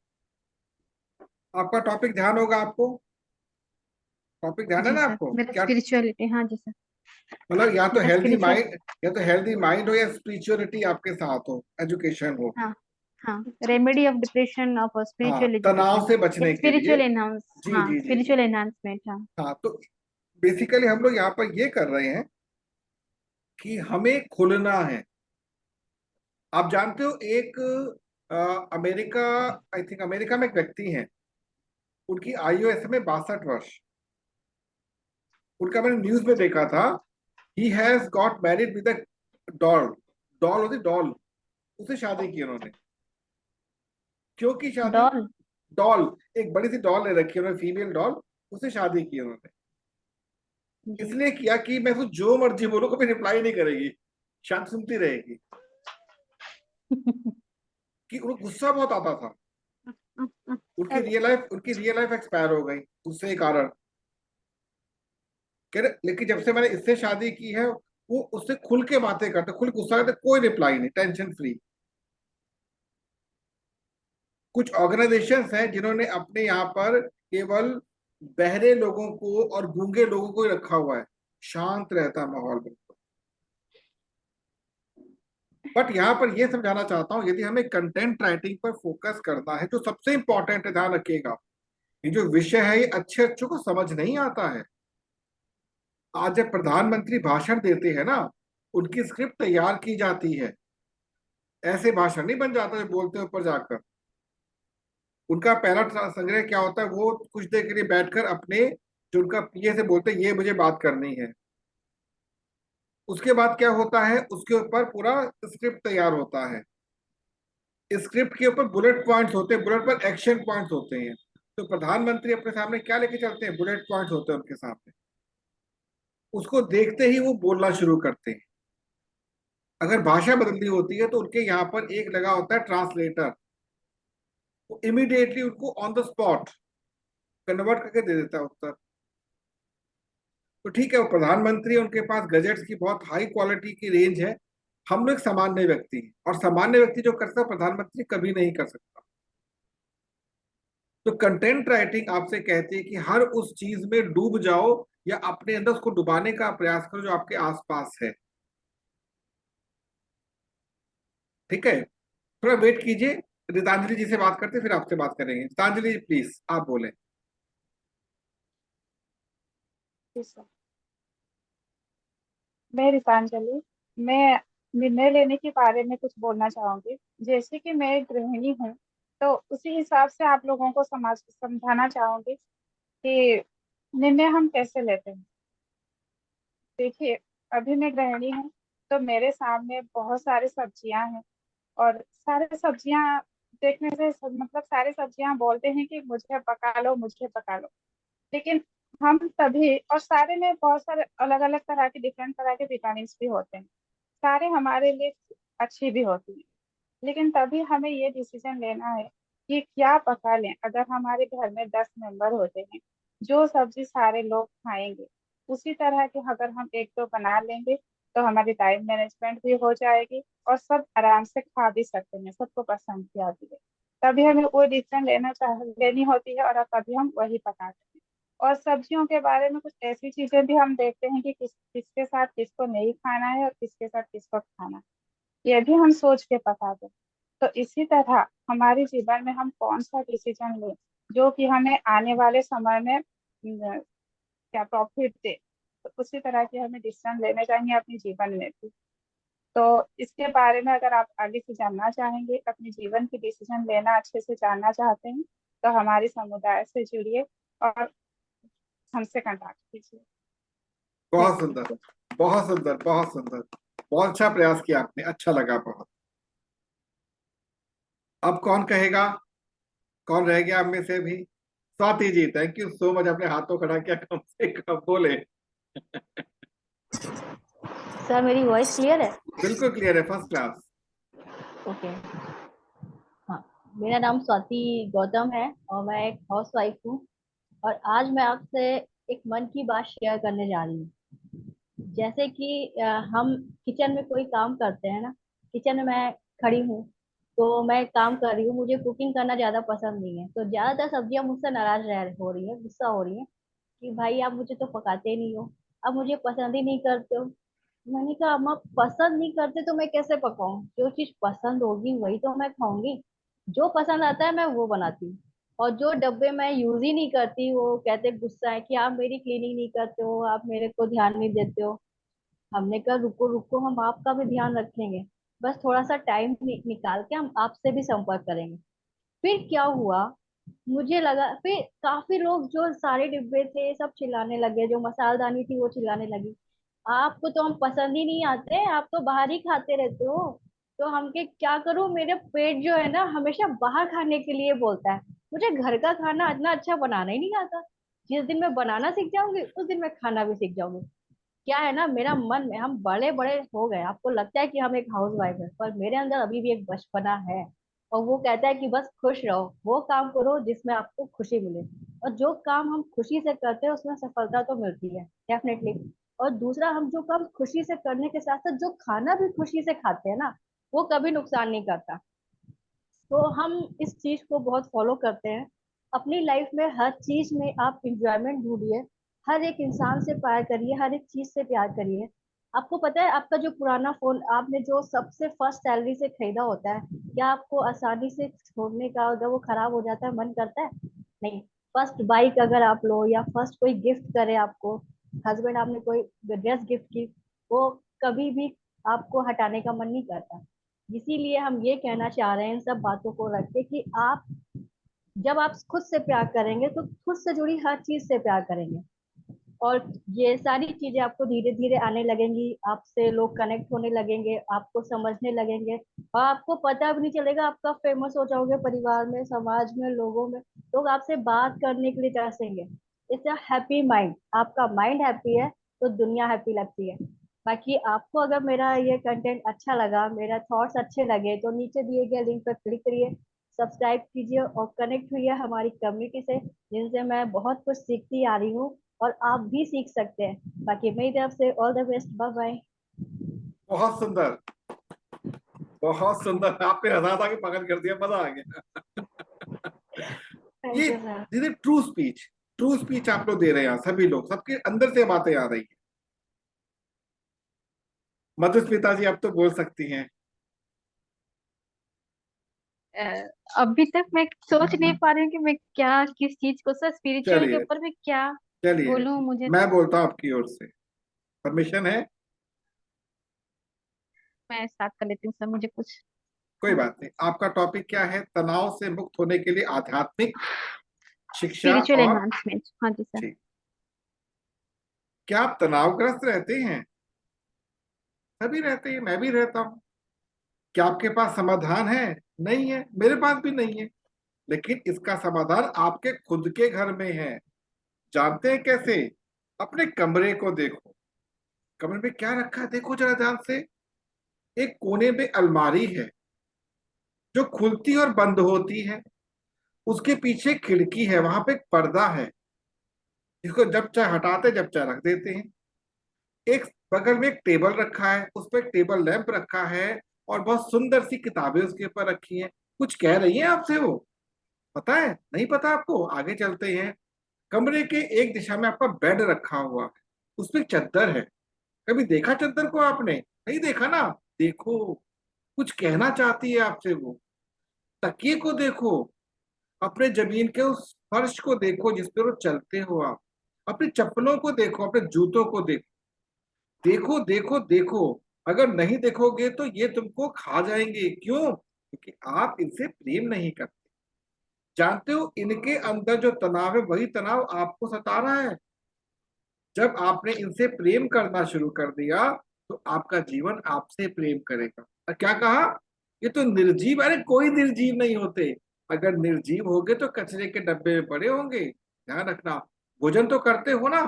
आपका टॉपिक ध्यान होगा आपको? टॉपिक ध्यान है जी ना सर, आपको मेरा क्या? स्पिरिचुअलिटी, हाँ जी सर, मतलब या तो मेरा हेल्दी स्पिरिचुअल। माइंड, या तो हेल्दी माइंड हो, या स्पिरिचुअलिटी आपके साथ हो, एजुकेशन हो। हाँ हाँ, रेमेडी ऑफ डिप्रेशन ऑफ हाँ, स्पिरिचुअल तनाव एजुकेशन से या बचने के लिए। स्पिरिचुअल एनहांस, जी हाँ जी जी जी। स्पिरिचुअल एनहांसमेंट, हाँ। हाँ, तो बेसिकली हम लोग यहाँ पर ये कर रहे हैं कि हमें खुलना है। आप जानते हो, एक अमेरिका, आई थिंक अमेरिका में एक व्यक्ति हैं, उनकी आयु ऐसे में 62 वर्ष। उनका मैंने न्यूज में देखा था। He has got married with a doll. Doll होती डॉल, उससे शादी की उन्होंने। क्यों की शादी? डॉल। डॉल, एक बड़ी सी डॉल ले रखी है उन्होंने, फीमेल डॉल, उससे शादी की उन्होंने। जी। इसलिए किया कि मैं उसको जो मर्जी बोलूं कभी रिप्लाई नहीं करेगी, शांत सुनती रहेगी। कि उनको गुस्सा बहुत आता था। अब उनकी रियल लाइफ एक्सपायर हो गई उससे कारण। कह रहे लेकिन जब से मैंने इससे शादी की है, वो उससे खुल के बातें करते, खुल गुस्सा करते, कोई रिप्लाई नहीं, टेंशन फ्री। कुछ ऑर्गेनाइजेशंस हैं जिन्होंने अपने यहाँ पर केवल बहरे लोगों को और गूंगे लोगों को ही रखा हुआ है, शांत रहता है माहौल बिल्कुल। बट यहाँ पर यह समझाना चाहता हूँ, यदि हमें कंटेंट राइटिंग पर फोकस करना है, जो सबसे इंपॉर्टेंट है, ध्यान रखिएगा, ये जो विषय है, ये अच्छे अच्छों को समझ नहीं आता है। आज जब प्रधानमंत्री भाषण देते हैं ना, उनकी स्क्रिप्ट तैयार की जाती है। ऐसे भाषण नहीं बन जाता जो बोलते हैं ऊपर जाकर। उनका पहला संग्रह क्या होता है, वो कुछ देर के लिए बैठकर अपने जो उनका पीए से बोलते हैं, ये मुझे बात करनी है। उसके बाद क्या होता है, उसके ऊपर पूरा स्क्रिप्ट तैयार होता है। स्क्रिप्ट के ऊपर बुलेट पॉइंट्स होते हैं, बुलेट पर एक्शन पॉइंट्स होते हैं। तो प्रधानमंत्री अपने सामने क्या लेके चलते हैं? बुलेट पॉइंट्स होते हैं उनके सामने। उसको देखते ही वो बोलना शुरू करते हैं। अगर भाषा बदलनी होती है तो उनके यहाँ पर एक लगा होता है ट्रांसलेटर, वो इमीडिएटली उनको ऑन द स्पॉट कन्वर्ट करके दे देता है उत्तर। तो ठीक है, वो प्रधानमंत्री, उनके पास गजेट्स की बहुत हाई क्वालिटी की रेंज है। हम लोग सामान्य व्यक्ति हैं, और सामान्य व्यक्ति जो करता है प्रधानमंत्री कभी नहीं कर सकता। तो कंटेंट राइटिंग आपसे कहती है कि हर उस चीज में डूब जाओ, या अपने अंदर उसको डुबाने का प्रयास करो जो आपके आसपास है। ठीक है, थोड़ा वेट कीजिए। रितांजलि जी से बात करते, फिर आपसे बात करेंगे। रितांजलि जी प्लीज आप बोले। जी सर। मैं रितांजलि, मैं निर्णय लेने के बारे में कुछ बोलना चाहूंगी। जैसे कि मैं एक गृहिणी हूँ, तो उसी हिसाब से आप लोगों को समझाना चाहूंगी कि निर्णय हम कैसे लेते हैं। देखिए, अभी मैं गृहिणी हूँ, तो मेरे सामने बहुत सारी सब्जियां हैं, और सारे सब्जियां देखने से मतलब सारी सब्जियां बोलते हैं कि मुझे पका लो, मुझे पका लो। लेकिन हम तभी, और सारे में बहुत सारे अलग अलग तरह के, डिफरेंट तरह के विटामिन भी होते हैं, सारे हमारे लिए अच्छी भी होती है। लेकिन तभी हमें ये डिसीजन लेना है कि क्या पका लें। अगर हमारे घर में 10 मेंबर होते हैं, जो सब्जी सारे लोग खाएंगे, उसी तरह के अगर हम एक दो बना लेंगे, तो हमारी टाइम मैनेजमेंट भी हो जाएगी, और सब आराम से खा भी सकते हैं, सबको पसंद भी आती है। तभी हमें वो डिसीजन लेनी होती है, और तभी हम वही पकाते हैं। और सब्जियों के बारे में कुछ ऐसी चीजें भी हम देखते हैं कि किसके साथ किसको नहीं खाना है, और किसके साथ किसको खाना है, ये भी हम सोच के पकाते हैं। तो इसी तरह हमारे जीवन में हम कौन सा डिसीजन लें जो कि हमें आने वाले समय में क्या प्रॉफिट दे, तो उसी तरह के हमें डिसीजन लेने चाहिए अपने जीवन में भी। तो इसके बारे में अगर आप आगे से जानना चाहेंगे, अपने जीवन की डिसीजन लेना अच्छे से जानना चाहते हैं, तो हमारे समुदाय से जुड़िए और हमसे कांटेक्ट कीजिए। बहुत थैंक सुंदर, यू। बहुत सुंदर, बहुत सुंदर, बहुत अच्छा प्रयास किया आपने, अच्छा लगा बहुत। अब कौन कहेगा, कौन रह गया आप में से भी? Swati ji, thank you so much, अपने हाथों खड़ा किया, कम से कम बोले। सर मेरी वॉइस क्लियर है? बिल्कुल क्लियर है, फर्स्ट क्लास। ओके। हाँ, मेरा नाम स्वाति गौतम है और मैं एक हाउस वाइफ हूँ। और आज मैं आपसे एक मन की बात शेयर करने जा रही हूँ। जैसे कि हम किचन में कोई काम करते हैं ना, किचन में मैं खड़ी हूँ तो मैं काम कर रही हूँ, मुझे कुकिंग करना ज़्यादा पसंद नहीं है, तो ज़्यादातर सब्जियां मुझसे नाराज रह हो रही है, गुस्सा हो रही है कि भाई आप मुझे तो पकाते नहीं हो, अब मुझे पसंद ही नहीं करते हो। मैंने कहा अम्मा पसंद नहीं करते तो मैं कैसे पकाऊं, जो चीज पसंद होगी वही तो मैं खाऊंगी, जो पसंद आता है मैं वो बनाती हूँ। और जो डब्बे मैं यूज ही नहीं करती वो कहते गुस्सा है कि आप मेरी क्लीनिंग नहीं करते हो, आप मेरे को ध्यान नहीं देते हो। हमने कहा रुको रुको, हम आपका भी ध्यान रखेंगे, बस थोड़ा सा टाइम निकाल के हम आपसे भी संपर्क करेंगे। फिर क्या हुआ, मुझे लगा फिर काफी लोग जो सारे डिब्बे थे सब चिल्लाने लगे, जो मसालदानी थी वो चिल्लाने लगी, आपको तो हम पसंद ही नहीं आते, आप तो बाहर ही खाते रहते हो। तो हम के क्या करूं, मेरे पेट जो है ना हमेशा बाहर खाने के लिए बोलता है, मुझे घर का खाना इतना अच्छा बनाना ही नहीं आता। जिस दिन मैं बनाना सीख जाऊंगी उस दिन मैं खाना भी सीख जाऊंगी। क्या है ना, मेरा मन में, हम बड़े बड़े हो गए, आपको लगता है कि हम एक हाउस वाइफ है, पर मेरे अंदर अभी भी एक बचपना है। और वो कहता है कि बस खुश रहो, वो काम करो जिसमें आपको खुशी मिले। और जो काम हम खुशी से करते हैं उसमें सफलता तो मिलती है डेफिनेटली। और दूसरा, हम जो काम खुशी से करने के साथ साथ जो खाना भी खुशी से खाते हैं ना, वो कभी नुकसान नहीं करता। तो हम इस चीज को बहुत फॉलो करते हैं अपनी लाइफ में। हर चीज में आप इंजॉयमेंट ढूंढिए, हर एक इंसान से प्यार करिए, हर एक चीज से प्यार करिए। आपको पता है, आपका जो पुराना फोन आपने जो सबसे फर्स्ट सैलरी से खरीदा होता है, क्या आपको आसानी से छोड़ने का, अगर वो खराब हो जाता है, मन करता है? नहीं। फर्स्ट बाइक अगर आप लो या फर्स्ट कोई गिफ्ट करे आपको, हस्बैंड आपने कोई ड्रेस गिफ्ट की, वो कभी भी आपको हटाने का मन नहीं करता। इसीलिए हम ये कहना चाह रहे हैं इन सब बातों को रख के कि आप जब आप खुद से प्यार करेंगे तो खुद से जुड़ी हर चीज से प्यार करेंगे। और ये सारी चीजें आपको धीरे धीरे आने लगेंगी, आपसे लोग कनेक्ट होने लगेंगे, आपको समझने लगेंगे, और आपको पता भी नहीं चलेगा, आपका फेमस हो जाओगे परिवार में, समाज में, लोगों में, लोग आपसे बात करने के लिए तरसेंगे। इससे हैप्पी माइंड, आपका माइंड हैप्पी है तो दुनिया हैप्पी लगती है। बाकी आपको अगर मेरा ये कंटेंट अच्छा लगा, मेरा थॉट्स अच्छे लगे, तो नीचे दिए गए लिंक पर क्लिक करिए, सब्सक्राइब कीजिए और कनेक्ट हुई हमारी कम्युनिटी से, जिनसे मैं बहुत कुछ सीखती आ रही हूँ और आप भी सीख सकते हैं। बाकी मेरी तरफ से all the best, bye bye. बहुत सुंदर, बहुत सुंदर, आपने हंसा था कि पकड़ कर दिया, मजा आ गया। थैंक ये यू सर। दीदी ट्रू स्पीच, ट्रू स्पीच आप लोग दे रहे हैं यहाँ, सभी लोग, सबके अंदर से बातें आ रही है। मधुस्मिता जी आप तो बोल सकती हैं। अभी तक मैं सोच नहीं पा रही हूँ कि मैं क्या, किस चीज को, सर स्पिरिचुअल के चलिए, ऊपर मैं क्या चलिए, बोलूं, मुझे मैं बोलता हूँ आपकी ओर से, परमिशन है? मैं स्टार्ट कर लेती हूँ सर, मुझे कुछ। कोई बात नहीं। आपका टॉपिक क्या है? तनाव से मुक्त होने के लिए आध्यात्मिक शिक्षा स्पिरिचुअल और, एनहांसमेंट, हाँ जी सर। ठीक, क्या आप तनावग्रस्त रहते हैं? सभी रहते हैं, मैं भी रहता हूँ। क्या आपके पास समाधान है? नहीं है, मेरे पास भी नहीं है, लेकिन इसका समाधान आपके खुद के घर में है। जानते हैं कैसे? अपने कमरे को देखो, कमरे में क्या रखा है देखो जरा ध्यान से। एक कोने में अलमारी है जो खुलती और बंद होती है, उसके पीछे खिड़की है, वहां पे एक पर्दा है, इसको जब चाहे हटाते जब चाहे रख देते हैं। एक बगल में एक टेबल रखा है, उस पर एक टेबल लैंप रखा है और बहुत सुंदर सी किताबें उसके ऊपर रखी हैं। कुछ कह रही है आपसे वो? पता है? नहीं पता आपको? आगे चलते हैं। कमरे के एक दिशा में आपका बेड रखा हुआ है, उसमें चादर है। कभी देखा चादर को आपने? नहीं देखा ना? देखो, कुछ कहना चाहती है आपसे वो। तकिए को देखो, अपने जमीन के उस फर्श को देखो जिस पर वो चलते हो आप, अपनी चप्पलों को देखो, अपने जूतों को देखो, देखो देखो देखो, अगर नहीं देखोगे तो ये तुमको खा जाएंगे। क्यों? क्योंकि आप इनसे प्रेम नहीं करते। जानते हो, इनके अंदर जो तनाव है वही तनाव आपको सता रहा है। जब आपने इनसे प्रेम करना शुरू कर दिया तो आपका जीवन आपसे प्रेम करेगा। और क्या कहा? ये तो निर्जीव। अरे कोई निर्जीव नहीं होते। अगर निर्जीव होगे तो कचरे के डब्बे में पड़े होंगे। ध्यान रखना। भोजन तो करते हो ना?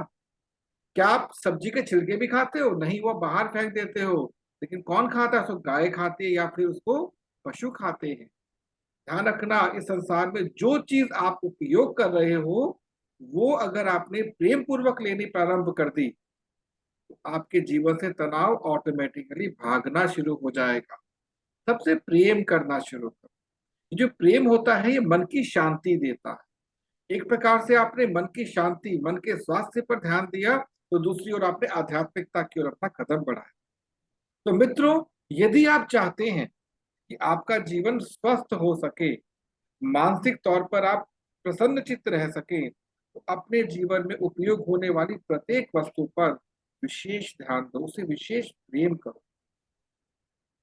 क्या आप सब्जी के छिलके भी खाते हो? नहीं, वो बाहर फेंक देते हो। लेकिन कौन खाता है उसको? गाय खाती है या फिर उसको पशु खाते हैं। ध्यान रखना, इस संसार में जो चीज आप उपयोग कर रहे हो वो अगर आपने प्रेम पूर्वक लेनी प्रारंभ कर दी तो आपके जीवन से तनाव ऑटोमेटिकली भागना शुरू हो जाएगा। सबसे प्रेम करना शुरू करो। जो प्रेम होता है ये मन की शांति देता है। एक प्रकार से आपने मन की शांति, मन के स्वास्थ्य पर ध्यान दिया तो दूसरी ओर आपने आध्यात्मिकता की ओर अपना कदम बढ़ाया। तो मित्रों, यदि आप चाहते हैं कि आपका जीवन स्वस्थ हो सके, मानसिक तौर पर आप प्रसन्न चित्त रह सके, तो अपने जीवन में उपयोग होने वाली प्रत्येक वस्तु पर विशेष ध्यान दो, उसे विशेष प्रेम करो।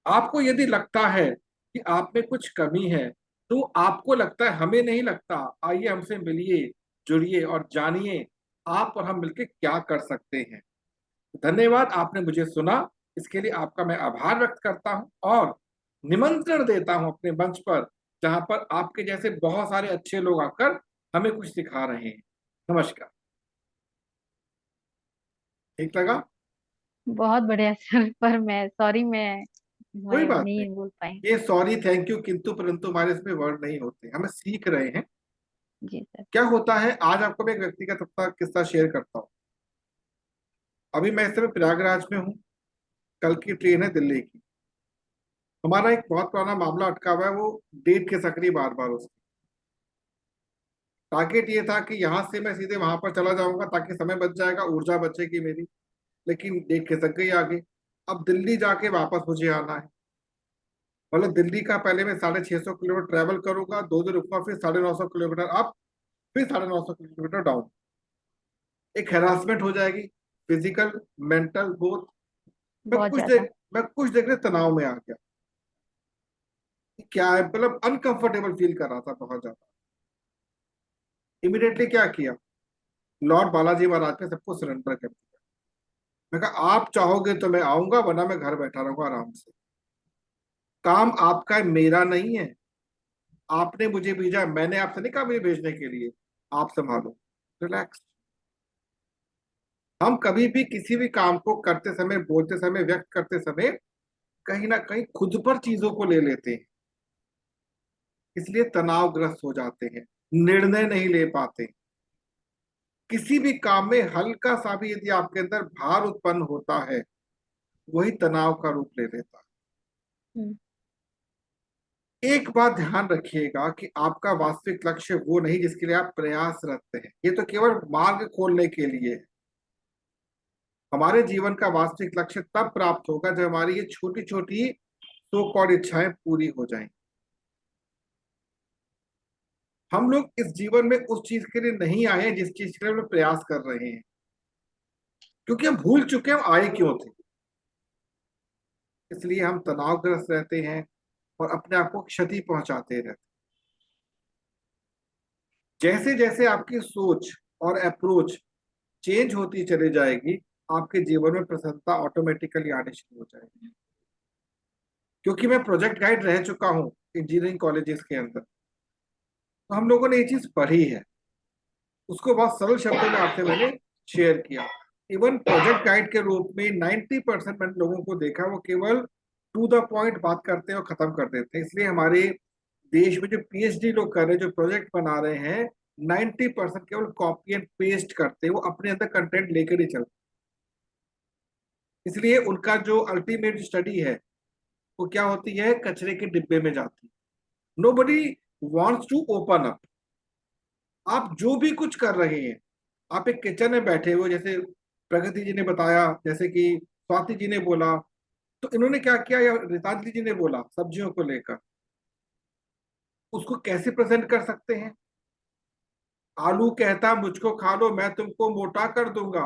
आपको यदि लगता है कि आप में कुछ कमी है तो आपको लगता है, हमें नहीं लगता। आइए हमसे मिलिए, जुड़िए और जानिए आप और हम मिलकर क्या कर सकते हैं। धन्यवाद, आपने मुझे सुना। इसके लिए आपका मैं आभार व्यक्त करता हूं और निमंत्रण देता हूं अपने मंच पर, जहां पर आपके जैसे बहुत सारे अच्छे लोग आकर हमें कुछ सिखा रहे हैं। नमस्कार। ठीक लगा? बहुत बढ़िया सर, पर मैं सॉरी, मैं कोई बात नहीं। नहीं बोल पाई। ये सॉरी, थैंक यू, किंतु परंतु हमारे इसमें वर्ड नहीं होते। हमें सीख रहे हैं। जी सर। क्या होता है, आज आपको मैं एक व्यक्तिगत अपना किस्सा शेयर करता हूँ। अभी मैं इस समय प्रयागराज में हूँ। कल की ट्रेन है दिल्ली की। हमारा एक बहुत पुराना मामला अटका हुआ है, वो डेट खिसक रही बार बार उसकी। टारगेट ये था कि यहाँ से मैं सीधे वहां पर चला जाऊंगा ताकि समय बच जाएगा, ऊर्जा बचेगी मेरी। लेकिन डेट खिसक गई आगे। अब दिल्ली जाके वापस मुझे आना है। मतलब दिल्ली का पहले मैं 650 किलोमीटर ट्रेवल करूंगा, 2 दिन रुकूंगा, फिर 950 किलोमीटर अप, फिर 950 किलोमीटर डाउन। एक हेरासमेंट हो जाएगी, फिजिकल मेंटल बोथ। मैं बहुत कुछ ज्यादा। देर मैं कुछ देखने तनाव में आ गया। क्या है, मतलब अनकंफर्टेबल फील कर रहा था बहुत ज्यादा। इमीडिएटली क्या किया, लॉर्ड बालाजी महाराज ने सबको सरेंडर कर दिया। मैं कहा आप चाहोगे तो मैं आऊंगा, वरना मैं घर बैठा रहूंगा आराम से। काम आपका है, मेरा नहीं है। आपने मुझे भेजा, मैंने आपसे नहीं कहा मुझे भेजने के लिए। आप संभालो, रिलैक्स। हम कभी भी किसी भी काम को करते समय, बोलते समय, व्यक्त करते समय कहीं ना कहीं खुद पर चीजों को ले लेते हैं। इसलिए तनावग्रस्त हो जाते हैं, निर्णय नहीं ले पाते। किसी भी काम में हल्का सा भी यदि आपके अंदर भार उत्पन्न होता है, वही तनाव का रूप ले लेता है। एक बात ध्यान रखिएगा कि आपका वास्तविक लक्ष्य वो नहीं जिसके लिए आप प्रयासरत हैं। ये तो केवल मार्ग खोलने के लिए है। हमारे जीवन का वास्तविक लक्ष्य तब प्राप्त होगा जब हमारी ये छोटी छोटी सो कॉल्ड इच्छाएं पूरी हो जाएं। हम लोग इस जीवन में उस चीज के लिए नहीं आए हैं जिस चीज के लिए हम प्रयास कर रहे हैं, क्योंकि हम भूल चुके हैं हम आए क्यों थे। इसलिए हम तनावग्रस्त रहते हैं और अपने आप को क्षति पहुंचाते रहते हैं। जैसे जैसे आपकी सोच और अप्रोच चेंज होती चली जाएगी, आपके जीवन में प्रसन्नता ऑटोमेटिकली आने शुरू हो जाएगी। क्योंकि मैं प्रोजेक्ट गाइड रह चुका हूं इंजीनियरिंग कॉलेजेस के अंदर, तो हम लोगों ने ये चीज पढ़ी है। उसको बहुत सरल शब्दों में आपसे मैंने शेयर किया। इवन प्रोजेक्ट गाइड के रूप में 90% मैंने लोगों को देखा वो केवल टू द पॉइंट बात करते हैं और खत्म कर देते हैं। इसलिए हमारे देश में जो पीएचडी लोग कर रहे हैं, जो प्रोजेक्ट बना रहे हैं, 90% केवल कॉपी एंड पेस्ट करते हैं, वो अपने अंदर कंटेंट लेकर ही चलते। इसलिए उनका जो अल्टीमेट स्टडी है वो क्या होती है, कचरे के डिब्बे में जाती है। Nobody wants to open up. आप जो भी कुछ कर रहे हैं, आप एक किचन में बैठे हो, जैसे प्रगति जी ने बताया, जैसे कि स्वाति जी ने बोला, तो इन्होंने क्या किया, या रितांजलि जी ने बोला, सब्जियों को लेकर उसको कैसे प्रेजेंट कर सकते हैं। आलू कहता मुझको खा लो मैं तुमको मोटा कर दूंगा,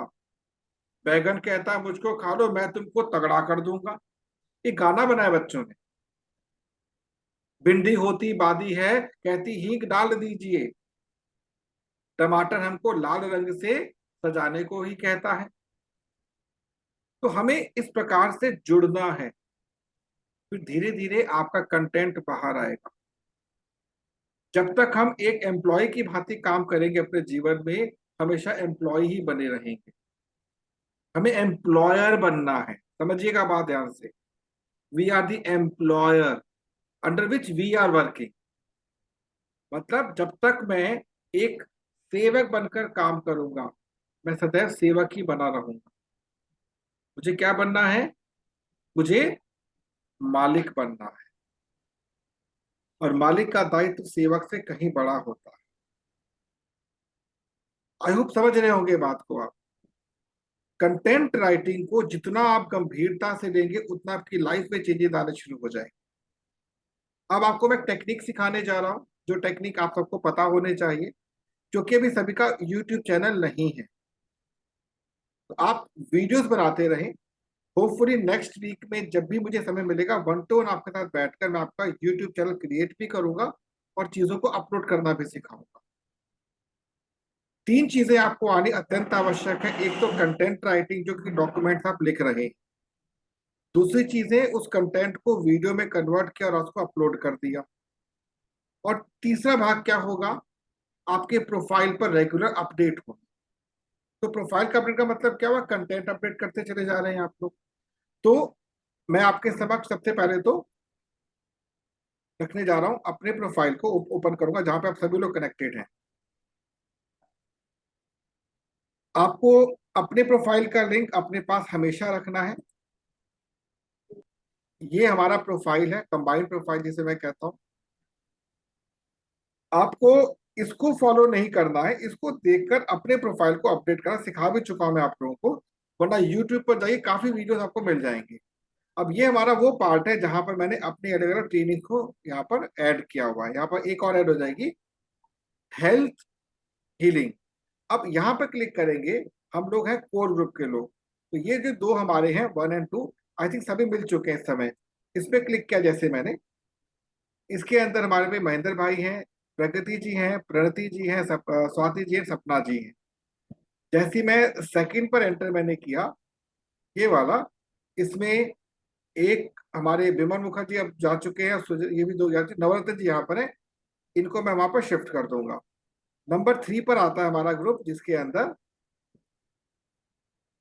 बैगन कहता मुझको खा लो मैं तुमको तगड़ा कर दूंगा। एक गाना बनाया बच्चों ने, भिंडी होती बादी है कहती हींग डाल दीजिए, टमाटर हमको लाल रंग से सजाने को ही कहता है। तो हमें इस प्रकार से जुड़ना है, फिर धीरे धीरे आपका कंटेंट बाहर आएगा। जब तक हम एक एम्प्लॉय की भांति काम करेंगे अपने जीवन में, हमेशा एम्प्लॉय ही बने रहेंगे। हमें एम्प्लॉयर बनना है, समझिएगा बात ध्यान से। We are the employer under which we are working. मतलब जब तक मैं एक सेवक बनकर काम करूंगा, मैं सदैव सेवक ही बना रहूंगा। मुझे क्या बनना है? मुझे मालिक बनना है, और मालिक का दायित्व सेवक से कहीं बड़ा होता है। आई होप समझ रहे होंगे बात को आप। कंटेंट राइटिंग को जितना आप गंभीरता से लेंगे, उतना आपकी लाइफ में चेंजेस आने शुरू हो जाएंगे। अब आपको मैं टेक्निक सिखाने जा रहा हूं, जो टेक्निक आप सबको पता होने चाहिए, क्योंकि अभी सभी का यूट्यूब चैनल नहीं है। तो आप वीडियोस बनाते रहें। होपफुली नेक्स्ट वीक में जब भी मुझे समय मिलेगा, 1 to 1 आपके साथ बैठकर मैं आपका यूट्यूब चैनल क्रिएट भी करूंगा और चीजों को अपलोड करना भी सिखाऊंगा। 3 चीजें आपको आनी अत्यंत आवश्यक है। एक तो कंटेंट राइटिंग, जो कि डॉक्यूमेंट्स आप लिख रहे हैं। दूसरी चीज है उस कंटेंट को वीडियो में कन्वर्ट किया और उसको अपलोड कर दिया। और तीसरा भाग क्या होगा? आपके प्रोफाइल पर रेगुलर अपडेट होना। तो प्रोफाइल का अपडेट का मतलब क्या हुआ? कंटेंट अपडेट करते चले जा रहे हैं आप लोग। तो मैं आपके समक्ष सबसे पहले तो रखने जा रहा हूं, अपने प्रोफाइल को ओपन करूंगा जहां पे आप सभी लोग कनेक्टेड हैं। आपको अपने प्रोफाइल का लिंक अपने पास हमेशा रखना है। ये हमारा प्रोफाइल है, कंबाइंड प्रोफाइल जिसे मैं कहता हूं। आपको इसको फॉलो नहीं करना है, इसको देखकर अपने प्रोफाइल को अपडेट करना सिखा भी चुका हूं मैं आप लोगों को, वरना यूट्यूब पर जाइए, काफी वीडियोस आपको मिल जाएंगे। अब ये हमारा वो पार्ट है जहां पर मैंने अपनी अलग अलग ट्रेनिंग को यहाँ पर ऐड किया हुआ है। यहाँ पर एक और ऐड हो जाएगी, हेल्थ हीलिंग। अब यहाँ पर क्लिक करेंगे, हम लोग हैं कोर ग्रुप के लोग। तो ये जो 2 हमारे हैं 1 और 2, आई थिंक सभी मिल चुके हैं इस समय। इस पर क्लिक किया जैसे मैंने, इसके अंदर हमारे में महेंद्र भाई हैं, प्रगति जी हैं, प्रणति जी हैं, स्वाति जी हैं, सपना जी हैं। जैसे मैं सेकंड पर एंटर मैंने किया, ये वाला, इसमें एक हमारे विमल मुखर्जी अब जा चुके हैं, ये भी 2 जा चुके, नवरत्न जी यहाँ पर है, इनको मैं वहां पर शिफ्ट कर दूंगा। नंबर 3 पर आता है हमारा ग्रुप, जिसके अंदर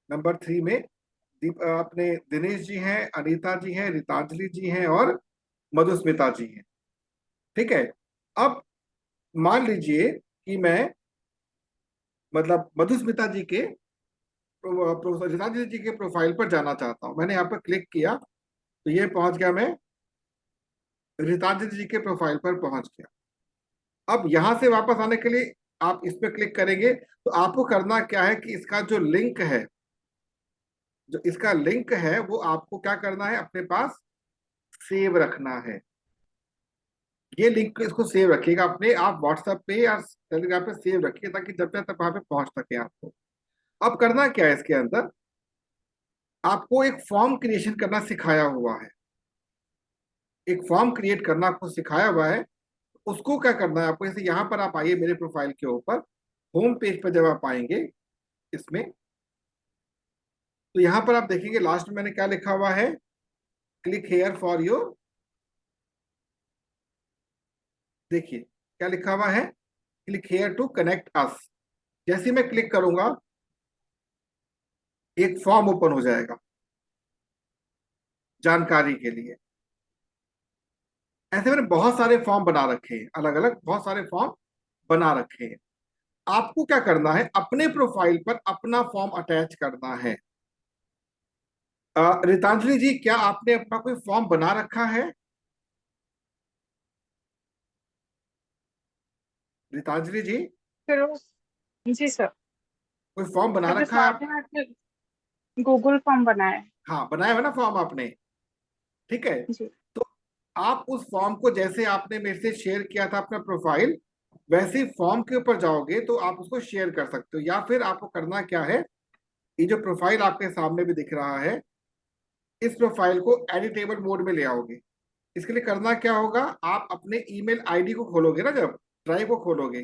नंबर 3 में अपने दिनेश जी हैं, अनीता जी हैं, रितांजलि जी हैं और मधुस्मिता जी हैं। ठीक है। अब मान लीजिए कि मैं मतलब मधुस्मिता जी के रितांजलि जी के प्रोफाइल पर जाना चाहता हूं। मैंने यहाँ पर क्लिक किया तो ये पहुंच गया, मैं रितांजलि जी के प्रोफाइल पर पहुंच गया। अब यहां से वापस आने के लिए आप इस पर क्लिक करेंगे, तो आपको करना क्या है कि इसका जो लिंक है, जो इसका लिंक है, वो आपको क्या करना है? अपने पास सेव रखना है। ये लिंक इसको सेव रखिएगा अपने, आप व्हाट्सएप पे या टेलीग्राम पे सेव रखिए, ताकि जब तक वहां पे पहुंच सके आपको। अब करना क्या है? इसके अंदर आपको एक फॉर्म क्रिएशन करना सिखाया हुआ है। एक फॉर्म क्रिएट करना आपको सिखाया हुआ है। उसको क्या करना है आपको? जैसे यहाँ पर आप आइए मेरे प्रोफाइल के ऊपर, होम पेज पर जब आप आएंगे इसमें, तो यहाँ पर आप देखेंगे लास्ट में मैंने क्या लिखा हुआ है, क्लिक हेयर फॉर योर, देखिए क्या लिखा हुआ है, click here to connect us. जैसे मैं क्लिक करूंगा, एक फॉर्म ओपन हो जाएगा जानकारी के लिए। ऐसे मैंने बहुत सारे फॉर्म बना रखे हैं, अलग अलग बहुत सारे फॉर्म बना रखे हैं। आपको क्या करना है? अपने प्रोफाइल पर अपना फॉर्म अटैच करना है। रितांजलि जी, क्या आपने अपना कोई फॉर्म बना रखा है? रितांजलि जी, फिर जी सर, कोई फॉर्म बना अभी रखा है आप? गूगल फॉर्म बनाया है। हाँ, बनाया है ना फॉर्म आपने? ठीक है। जी। तो आप उस फॉर्म को, जैसे आपने मेरे से शेयर किया था अपना प्रोफाइल, वैसे ही फॉर्म के ऊपर जाओगे तो आप उसको शेयर कर सकते हो। या फिर आपको करना क्या है, ये जो प्रोफाइल आपके सामने भी दिख रहा है, इस प्रोफाइल को एडिटेबल मोड में ले आओगे। इसके लिए करना क्या होगा, आप अपने ईमेल आईडी को खोलोगे ना, जब ड्राइव को खोलोगे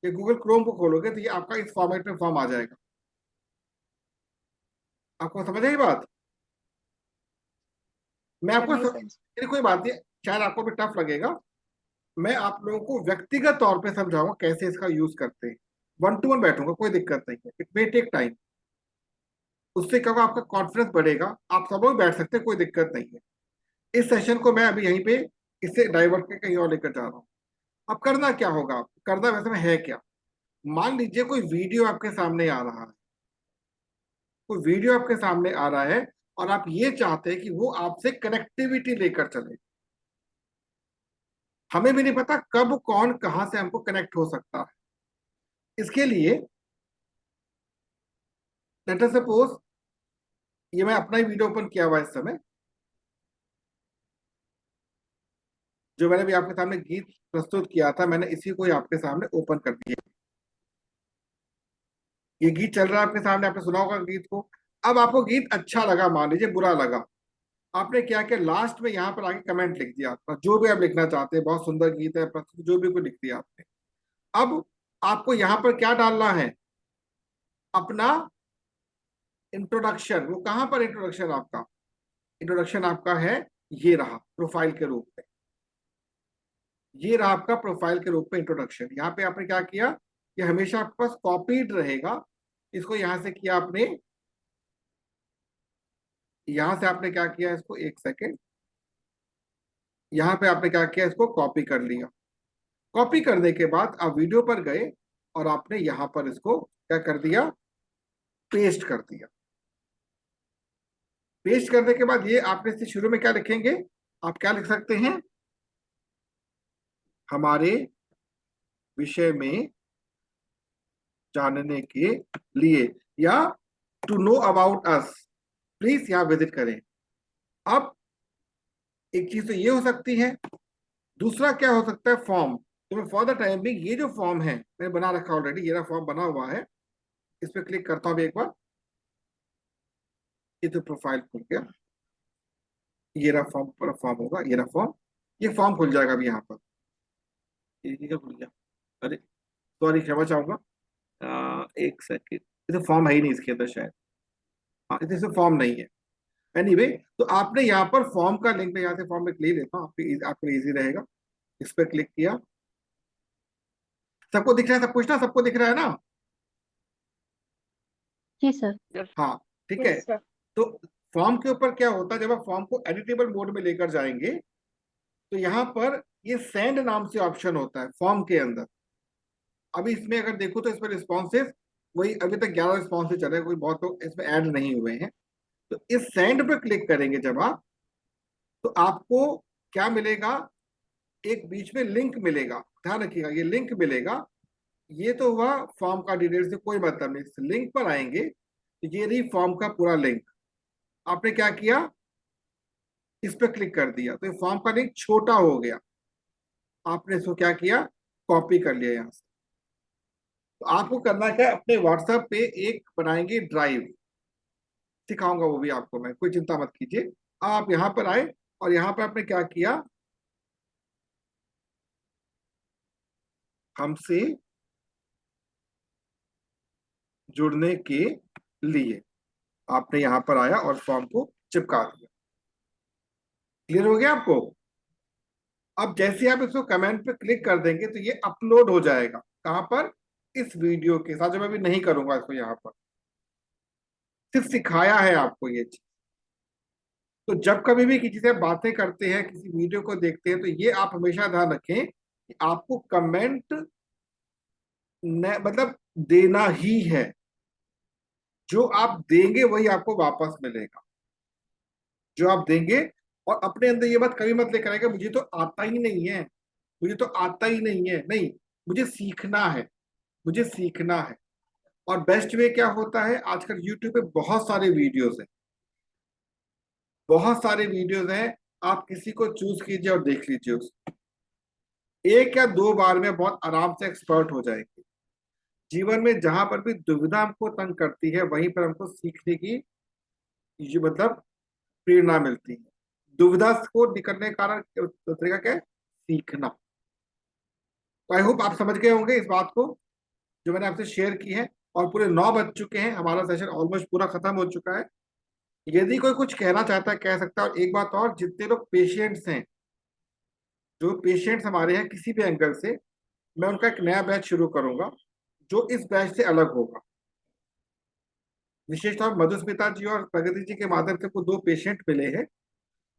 या गूगल क्रोम को खोलोगे, तो ये आपका इस फॉर्मेट में फॉर्म आ जाएगा। आपको समझ आई बात? मैं आपको नहीं समझ। कोई बात नहीं, शायद आपको भी टफ लगेगा। मैं आप लोगों को व्यक्तिगत तौर पे समझाऊंगा कैसे इसका यूज करते हैं। 1 to 1 बैठूंगा, कोई दिक्कत नहीं है, इट मे टेक टाइम। उससे क्या होगा, आपका कॉन्फिडेंस बढ़ेगा, आप सब लोग बैठ सकते हैं, कोई दिक्कत नहीं है। इस सेशन को मैं अभी यहीं पे इससे डाइवर्ट के कहीं और लेकर जा रहा हूँ। अब करना क्या होगा, करना वैसे में है क्या, मान लीजिए कोई वीडियो आपके सामने आ रहा है, कोई वीडियो आपके सामने आ रहा है और आप ये चाहते हैं कि वो आपसे कनेक्टिविटी लेकर चले। हमें भी नहीं पता कब कौन कहां से हमको कनेक्ट हो सकता है। इसके लिए लेट अस सपोज, ये मैं अपना ही वीडियो ओपन किया हुआ है इस समय, जो मैंने भी आपके सामने गीत प्रस्तुत किया था, मैंने इसी को ही आपके सामने ओपन कर दिया। ये गीत चल रहा है आपके सामने, आपने सुना होगा गीत को। अब आपको गीत अच्छा लगा, मान लीजिए बुरा लगा, आपने क्या किया, लास्ट में यहाँ पर आके कमेंट लिख दिया आपका, जो भी आप लिखना चाहते हैं, बहुत सुंदर गीत है प्रस्तुत, जो भी कोई लिख दिया आपने। अब आपको यहाँ पर क्या डालना है, अपना इंट्रोडक्शन। वो कहां पर इंट्रोडक्शन आपका, इंट्रोडक्शन आपका है, ये रहा प्रोफाइल के रूप में, ये रहा आपका प्रोफाइल के रूप में इंट्रोडक्शन। यहाँ पे आपने क्या किया, ये हमेशा आपके पास कॉपीड रहेगा। इसको यहां से किया आपने, यहां से आपने क्या किया, इसको एक सेकेंड, यहां पे आपने क्या किया, इसको कॉपी कर लिया। कॉपी करने के बाद आप वीडियो पर गए और आपने यहां पर इसको क्या कर दिया, पेस्ट कर दिया। पेस्ट करने के बाद ये आपने इससे शुरू में क्या लिखेंगे, आप क्या लिख सकते हैं, हमारे विषय में जानने के लिए, या to know about us please यहां विजिट करें। अब एक चीज तो ये हो सकती है, दूसरा क्या हो सकता है, फॉर्म। तो मैं फॉर द टाइम बिंग ये जो फॉर्म है मैंने बना रखा ऑलरेडी, ये फॉर्म बना हुआ है, इस पर क्लिक करता हूं एक बार, ये तो प्रोफाइल खुल गया, ये रहा फॉर्म पर फॉर्म होगा, ये रहा फॉर्म, ये फॉर्म खुल जाएगा अभी यहाँ पर। ये क्या खुल गया, अरे सॉरी क्षमा चाहूंगा, एक सेकेंड, ये तो फॉर्म है ही नहीं इसके अंदर शायद, हाँ इसमें फॉर्म नहीं है। एनीवे तो आपने यहाँ पर फॉर्म का लिंक, मैं यहाँ से फॉर्म में ले लेता हूँ, आपके इजी रहेगा। इस पर क्लिक किया, सबको दिख रहा है, सब कुछ ना, सबको दिख रहा है ना? जी सर। हाँ ठीक है। Yes sir. तो फॉर्म के ऊपर क्या होता है, जब आप फॉर्म को एडिटेबल मोड में लेकर जाएंगे तो यहाँ पर ये सेंड नाम से ऑप्शन होता है फॉर्म के अंदर। अभी इसमें अगर देखो तो इस पर रिस्पॉन्सेज वही अभी तक 11 रिस्पॉन्सेज चल रहे हैं, कोई बहुत लोग इसमें ऐड नहीं हुए हैं। तो इस सेंड पर क्लिक करेंगे जब आप, तो आपको क्या मिलेगा, एक बीच में लिंक मिलेगा, ध्यान रखिएगा ये लिंक मिलेगा। ये तो हुआ फॉर्म का डिटेल से कोई मतलब नहीं, इस लिंक पर आएंगे तो ये रही फॉर्म का पूरा लिंक। आपने क्या किया, इस पर क्लिक कर दिया तो ये फॉर्म का लिंक छोटा हो गया, आपने इसको क्या किया, कॉपी कर लिया यहां से। तो आपको करना क्या है, अपने व्हाट्सएप पे एक बनाएंगे ड्राइव, सिखाऊंगा वो भी आपको मैं, कोई चिंता मत कीजिए। आप यहां पर आए और यहां पर आपने क्या किया, हमसे जुड़ने के लिए आपने यहां पर आया और फॉर्म को चिपका दिया। क्लियर हो गया आपको? अब जैसे आप इसको कमेंट पे क्लिक कर देंगे तो ये अपलोड हो जाएगा, कहां पर, इस वीडियो के साथ, जो मैं भी नहीं करूंगा इसको, यहां पर सिर्फ सिखाया है आपको ये चीज। तो जब कभी भी किसी से बातें करते हैं, किसी वीडियो को देखते हैं, तो ये आप हमेशा ध्यान रखें कि आपको कमेंट मतलब देना ही है, जो आप देंगे वही आपको वापस मिलेगा, जो आप देंगे। और अपने अंदर ये बात कभी मत लेकर आएगा, मुझे तो आता ही नहीं है, मुझे तो आता ही नहीं है, नहीं, मुझे सीखना है, मुझे सीखना है। और बेस्ट वे क्या होता है, आजकल यूट्यूब पे बहुत सारे वीडियोस हैं, बहुत सारे वीडियोस हैं, आप किसी को चूज कीजिए और देख लीजिए उसको, एक या दो बार में बहुत आराम से एक्सपर्ट हो जाएंगे। जीवन में जहां पर भी दुविधा हमको तंग करती है, वहीं पर हमको सीखने की मतलब प्रेरणा मिलती है। दुविधा को निकलने का तरीका क्या है? सीखना। तो आई होप आप समझ गए होंगे इस बात को जो मैंने आपसे शेयर की है। और पूरे 9 बज चुके हैं, हमारा सेशन ऑलमोस्ट पूरा खत्म हो चुका है। यदि कोई कुछ कहना चाहता है कह सकता है। और एक बात और, जितने लोग पेशेंट्स हैं, जो पेशेंट्स हमारे हैं किसी भी एंगल से, मैं उनका एक नया बैच शुरू करूंगा जो इस बैच से अलग होगा। विशेषतौर मधुस्मिता जी और प्रगति जी के माध्यम से को 2 पेशेंट मिले हैं,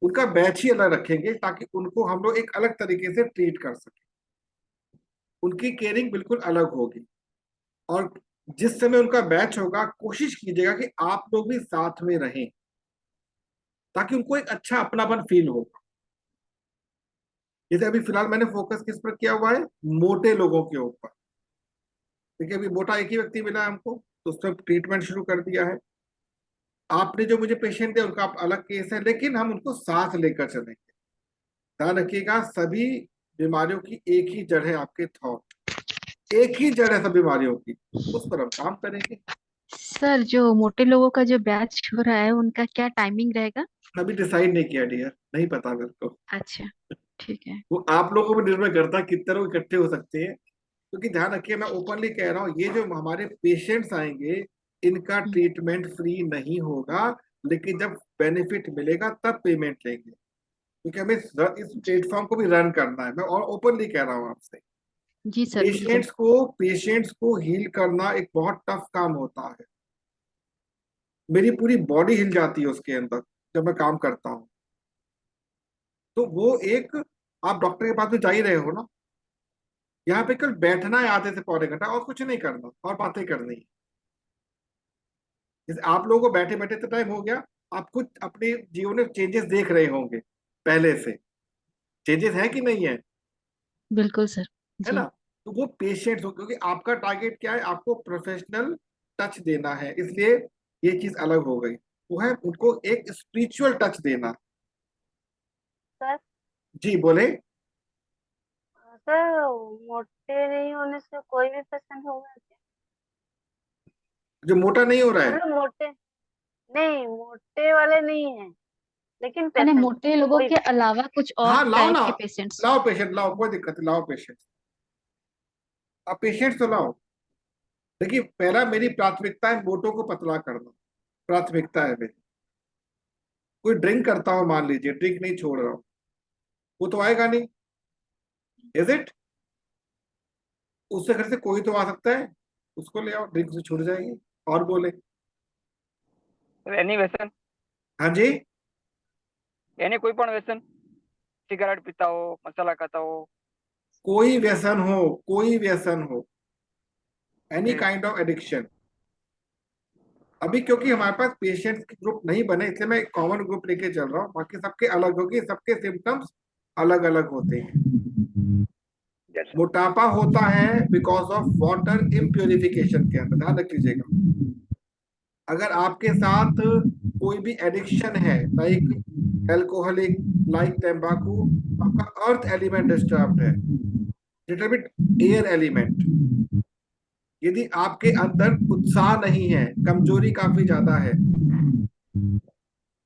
उनका बैच ही अलग रखेंगे ताकि उनको हम लोग एक अलग तरीके से ट्रीट कर सकें। उनकी केयरिंग बिल्कुल अलग होगी। और जिस समय उनका बैच होगा, कोशिश कीजिएगा कि आप लोग भी साथ में रहें ताकि उनको एक अच्छा अपनापन फील होगा। जैसे अभी फिलहाल मैंने फोकस किस पर किया हुआ है? मोटे लोगों के ऊपर। देखिए अभी मोटा एक ही व्यक्ति मिला है हमको, तो उस पर ट्रीटमेंट शुरू कर दिया है। आपने जो मुझे पेशेंट दिया उनका अलग केस है, लेकिन हम उनको साथ लेकर चलेंगे। ध्यान रखिएगा, सभी बीमारियों की एक ही जड़ है, आपके थॉट। एक ही जड़ है सब बीमारियों की, उस पर हम काम करेंगे। सर जो मोटे लोगों का जो बैच हो रहा है उनका क्या टाइमिंग रहेगा? अभी डिसाइड नहीं किया डियर, नहीं पता मेरे को। अच्छा, ठीक है। वो आप लोगों पर निर्भर करता है कितने लोग इकट्ठे हो सकते हैं। क्योंकि ध्यान रखिए, मैं ओपनली कह रहा हूँ, ये जो हमारे पेशेंट्स आएंगे इनका ट्रीटमेंट फ्री नहीं होगा, लेकिन जब बेनिफिट मिलेगा तब पेमेंट लेंगे। क्योंकि हमें इस प्लेटफॉर्म को भी रन करना है। मैं और ओपनली कह रहा हूँ आपसे, जी सर, बिल्कुल। पेशेंट्स को हील करना एक बहुत टफ काम होता है। मेरी पूरी बॉडी हिल जाती है उसके अंदर जब मैं काम करता हूँ। तो वो एक, आप डॉक्टर के पास तो जा ही रहे हो ना, यहाँ पे कल बैठना है आधे से पौने घंटा, और कुछ नहीं करना और बातें करनी है। जैसे आप लोगों को बैठे बैठे तो टाइम हो गया, आप कुछ अपने जीवन में चेंजेस देख रहे होंगे पहले से। चेंजेस है कि नहीं है? बिल्कुल सर। है जी। ना? तो वो पेशेंट्स हो, क्योंकि आपका टारगेट क्या है? आपको प्रोफेशनल टच देना है, इसलिए ये चीज अलग हो गई। वो है उनको एक स्पिरिचुअल टच देना। सर जी बोले। सर मोटे नहीं होने से कोई भी पेशेंट होगा क्या? जो मोटा नहीं हो रहा है, मतलब मोटे नहीं, मोटे वाले नहीं है, लेकिन मैंने पेशेंट मोटे लोगों कोई के भी। अलावा कुछ और हाँ लाओ टाइप ना, के पेशेंट्स। लाओ पेशेंट लाओ, कोई दिक्कत नहीं, लाओ पेशेंट। अब पेशेंट तो लाओ। देखिए पहला मेरी प्राथमिकता है मोटो को पतला करना, प्राथमिकता है मेरी। कोई ड्रिंक करता हो, मान लीजिए ड्रिंक नहीं छोड़ रहा हूं, वो तो आएगा नहीं, इज इट? उससे घर से कोई तो आ सकता है, उसको ले आओ, ड्रिंक से छूट जाएगी। और बोले। એની વ્યસન हाँ जी। એને કોઈ પણ વ્યસન, સિગારેટ પીતા હો, મસાલા खाता हो, कोई व्यसन हो, कोई व्यसन हो, एनी जी काइंड ऑफ एडिक्शन। अभी क्योंकि हमारे पास पेशेंट्स के ग्रुप नहीं बने, इसलिए मैं कॉमन ग्रुप लेके चल रहा हूँ। बाकी सबके अलग होगी, सबके सिम्टम्स अलग अलग होते हैं। जैसे मोटापा होता है बिकॉज ऑफ वाटर इम्प्योरिफिकेशन के अंदर, ध्यान रख लीजिएगा। अगर आपके साथ कोई भी एडिक्शन है, लाइक एल्कोहलिक, लाइक टेम्बाकू, आपका अर्थ एलिमेंट डिस्टर्ब है, लिटिल बिट एयर एलिमेंट, यदि आपके अंदर उत्साह नहीं है, कमजोरी काफी ज्यादा है,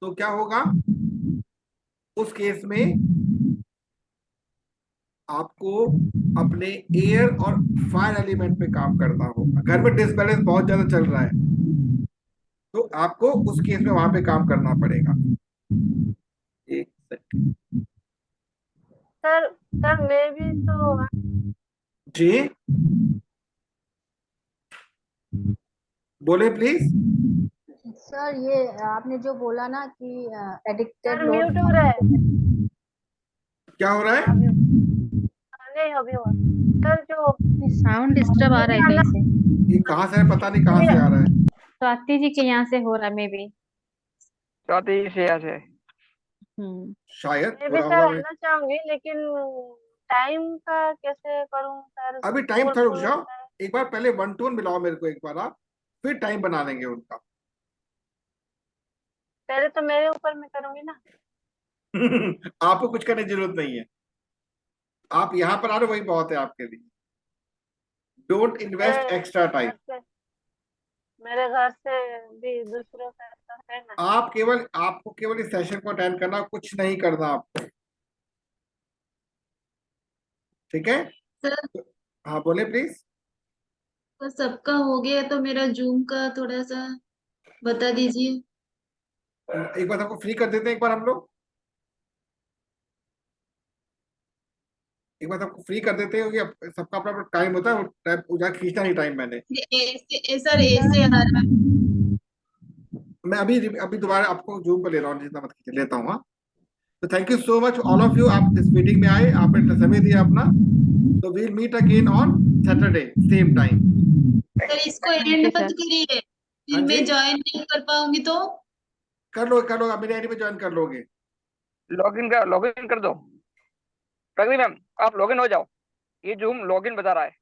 तो क्या होगा? उस केस में आपको अपने एयर और फायर एलिमेंट पे काम करना होगा। घर में डिसबैलेंस बहुत ज्यादा चल रहा है, तो आपको उस केस में वहां पे काम करना पड़ेगा। एक सेकंड। सर सर मैं भी तो। जी बोले प्लीज। सर ये आपने जो बोला ना कि एडिक्टेड सर लोग। म्यूट हो रहा है। क्या हो रहा है? अभी नहीं, अभी हुआ। सर जो साउंड डिस्टर्ब आ रहा है खाना, कहीं से। ये कहाँ से है? पता नहीं कहाँ से आ रहा है। स्वाति जी के यहाँ से हो रहा है मे बी। स्वाति से है। शायद मैं हो भी रहा सर होगा। आना चाहूंगी, लेकिन टाइम का कैसे करूं सर? अभी टाइम स्कूल था, रुक खुल जाओ। रहा है। एक बार पहले 1 to 1 मिलाओ मेरे को एक बार आप, फिर टाइम बना लेंगे उनका। पहले तो मेरे ऊपर मैं करूंगी ना। आपको कुछ करने की जरूरत नहीं है, आप यहाँ पर आ रहे हो, वही बहुत है आपके लिए। डोंट इन्वेस्ट मैं एक्स्ट्रा टाइम। मेरे घर से भी दूसरों का तो है ना। आपको केवल इस सेशन को अटेंड करना, कुछ नहीं करना आपको, ठीक है? सर हाँ बोले प्लीज। तो सबका हो गया तो मेरा जूम का थोड़ा सा बता दीजिए। एक बार आपको फ्री कर देते हैं, एक बार हम लोग एक बार आपको फ्री कर देते हैं, क्योंकि सबका अपना टाइम होता है, वो टाइम उधर खींचना नहीं टाइम मैंने। सर ऐसे आ रहा है। मैं अभी अभी दोबारा आपको जूम पर ले रहा हूँ, जितना मत खींच लेता हूँ। हाँ, तो thank you so much all of you, आप इस मीटिंग में आए, आपने समय दिया अपना। तो we'll meet again on Saturday same time. Sir इसको थैंक एंड यू मत सर। करिए, हाँ फिर जी, मैं ज्वाइन नहीं कर पाऊंगी तो। कर लो आप मेरी आईडी पे ज्वाइन कर लोगे। लॉगिन कर दो। प्रगति मैम आप लॉगिन हो जाओ, ये जूम लॉगिन बता रहा है।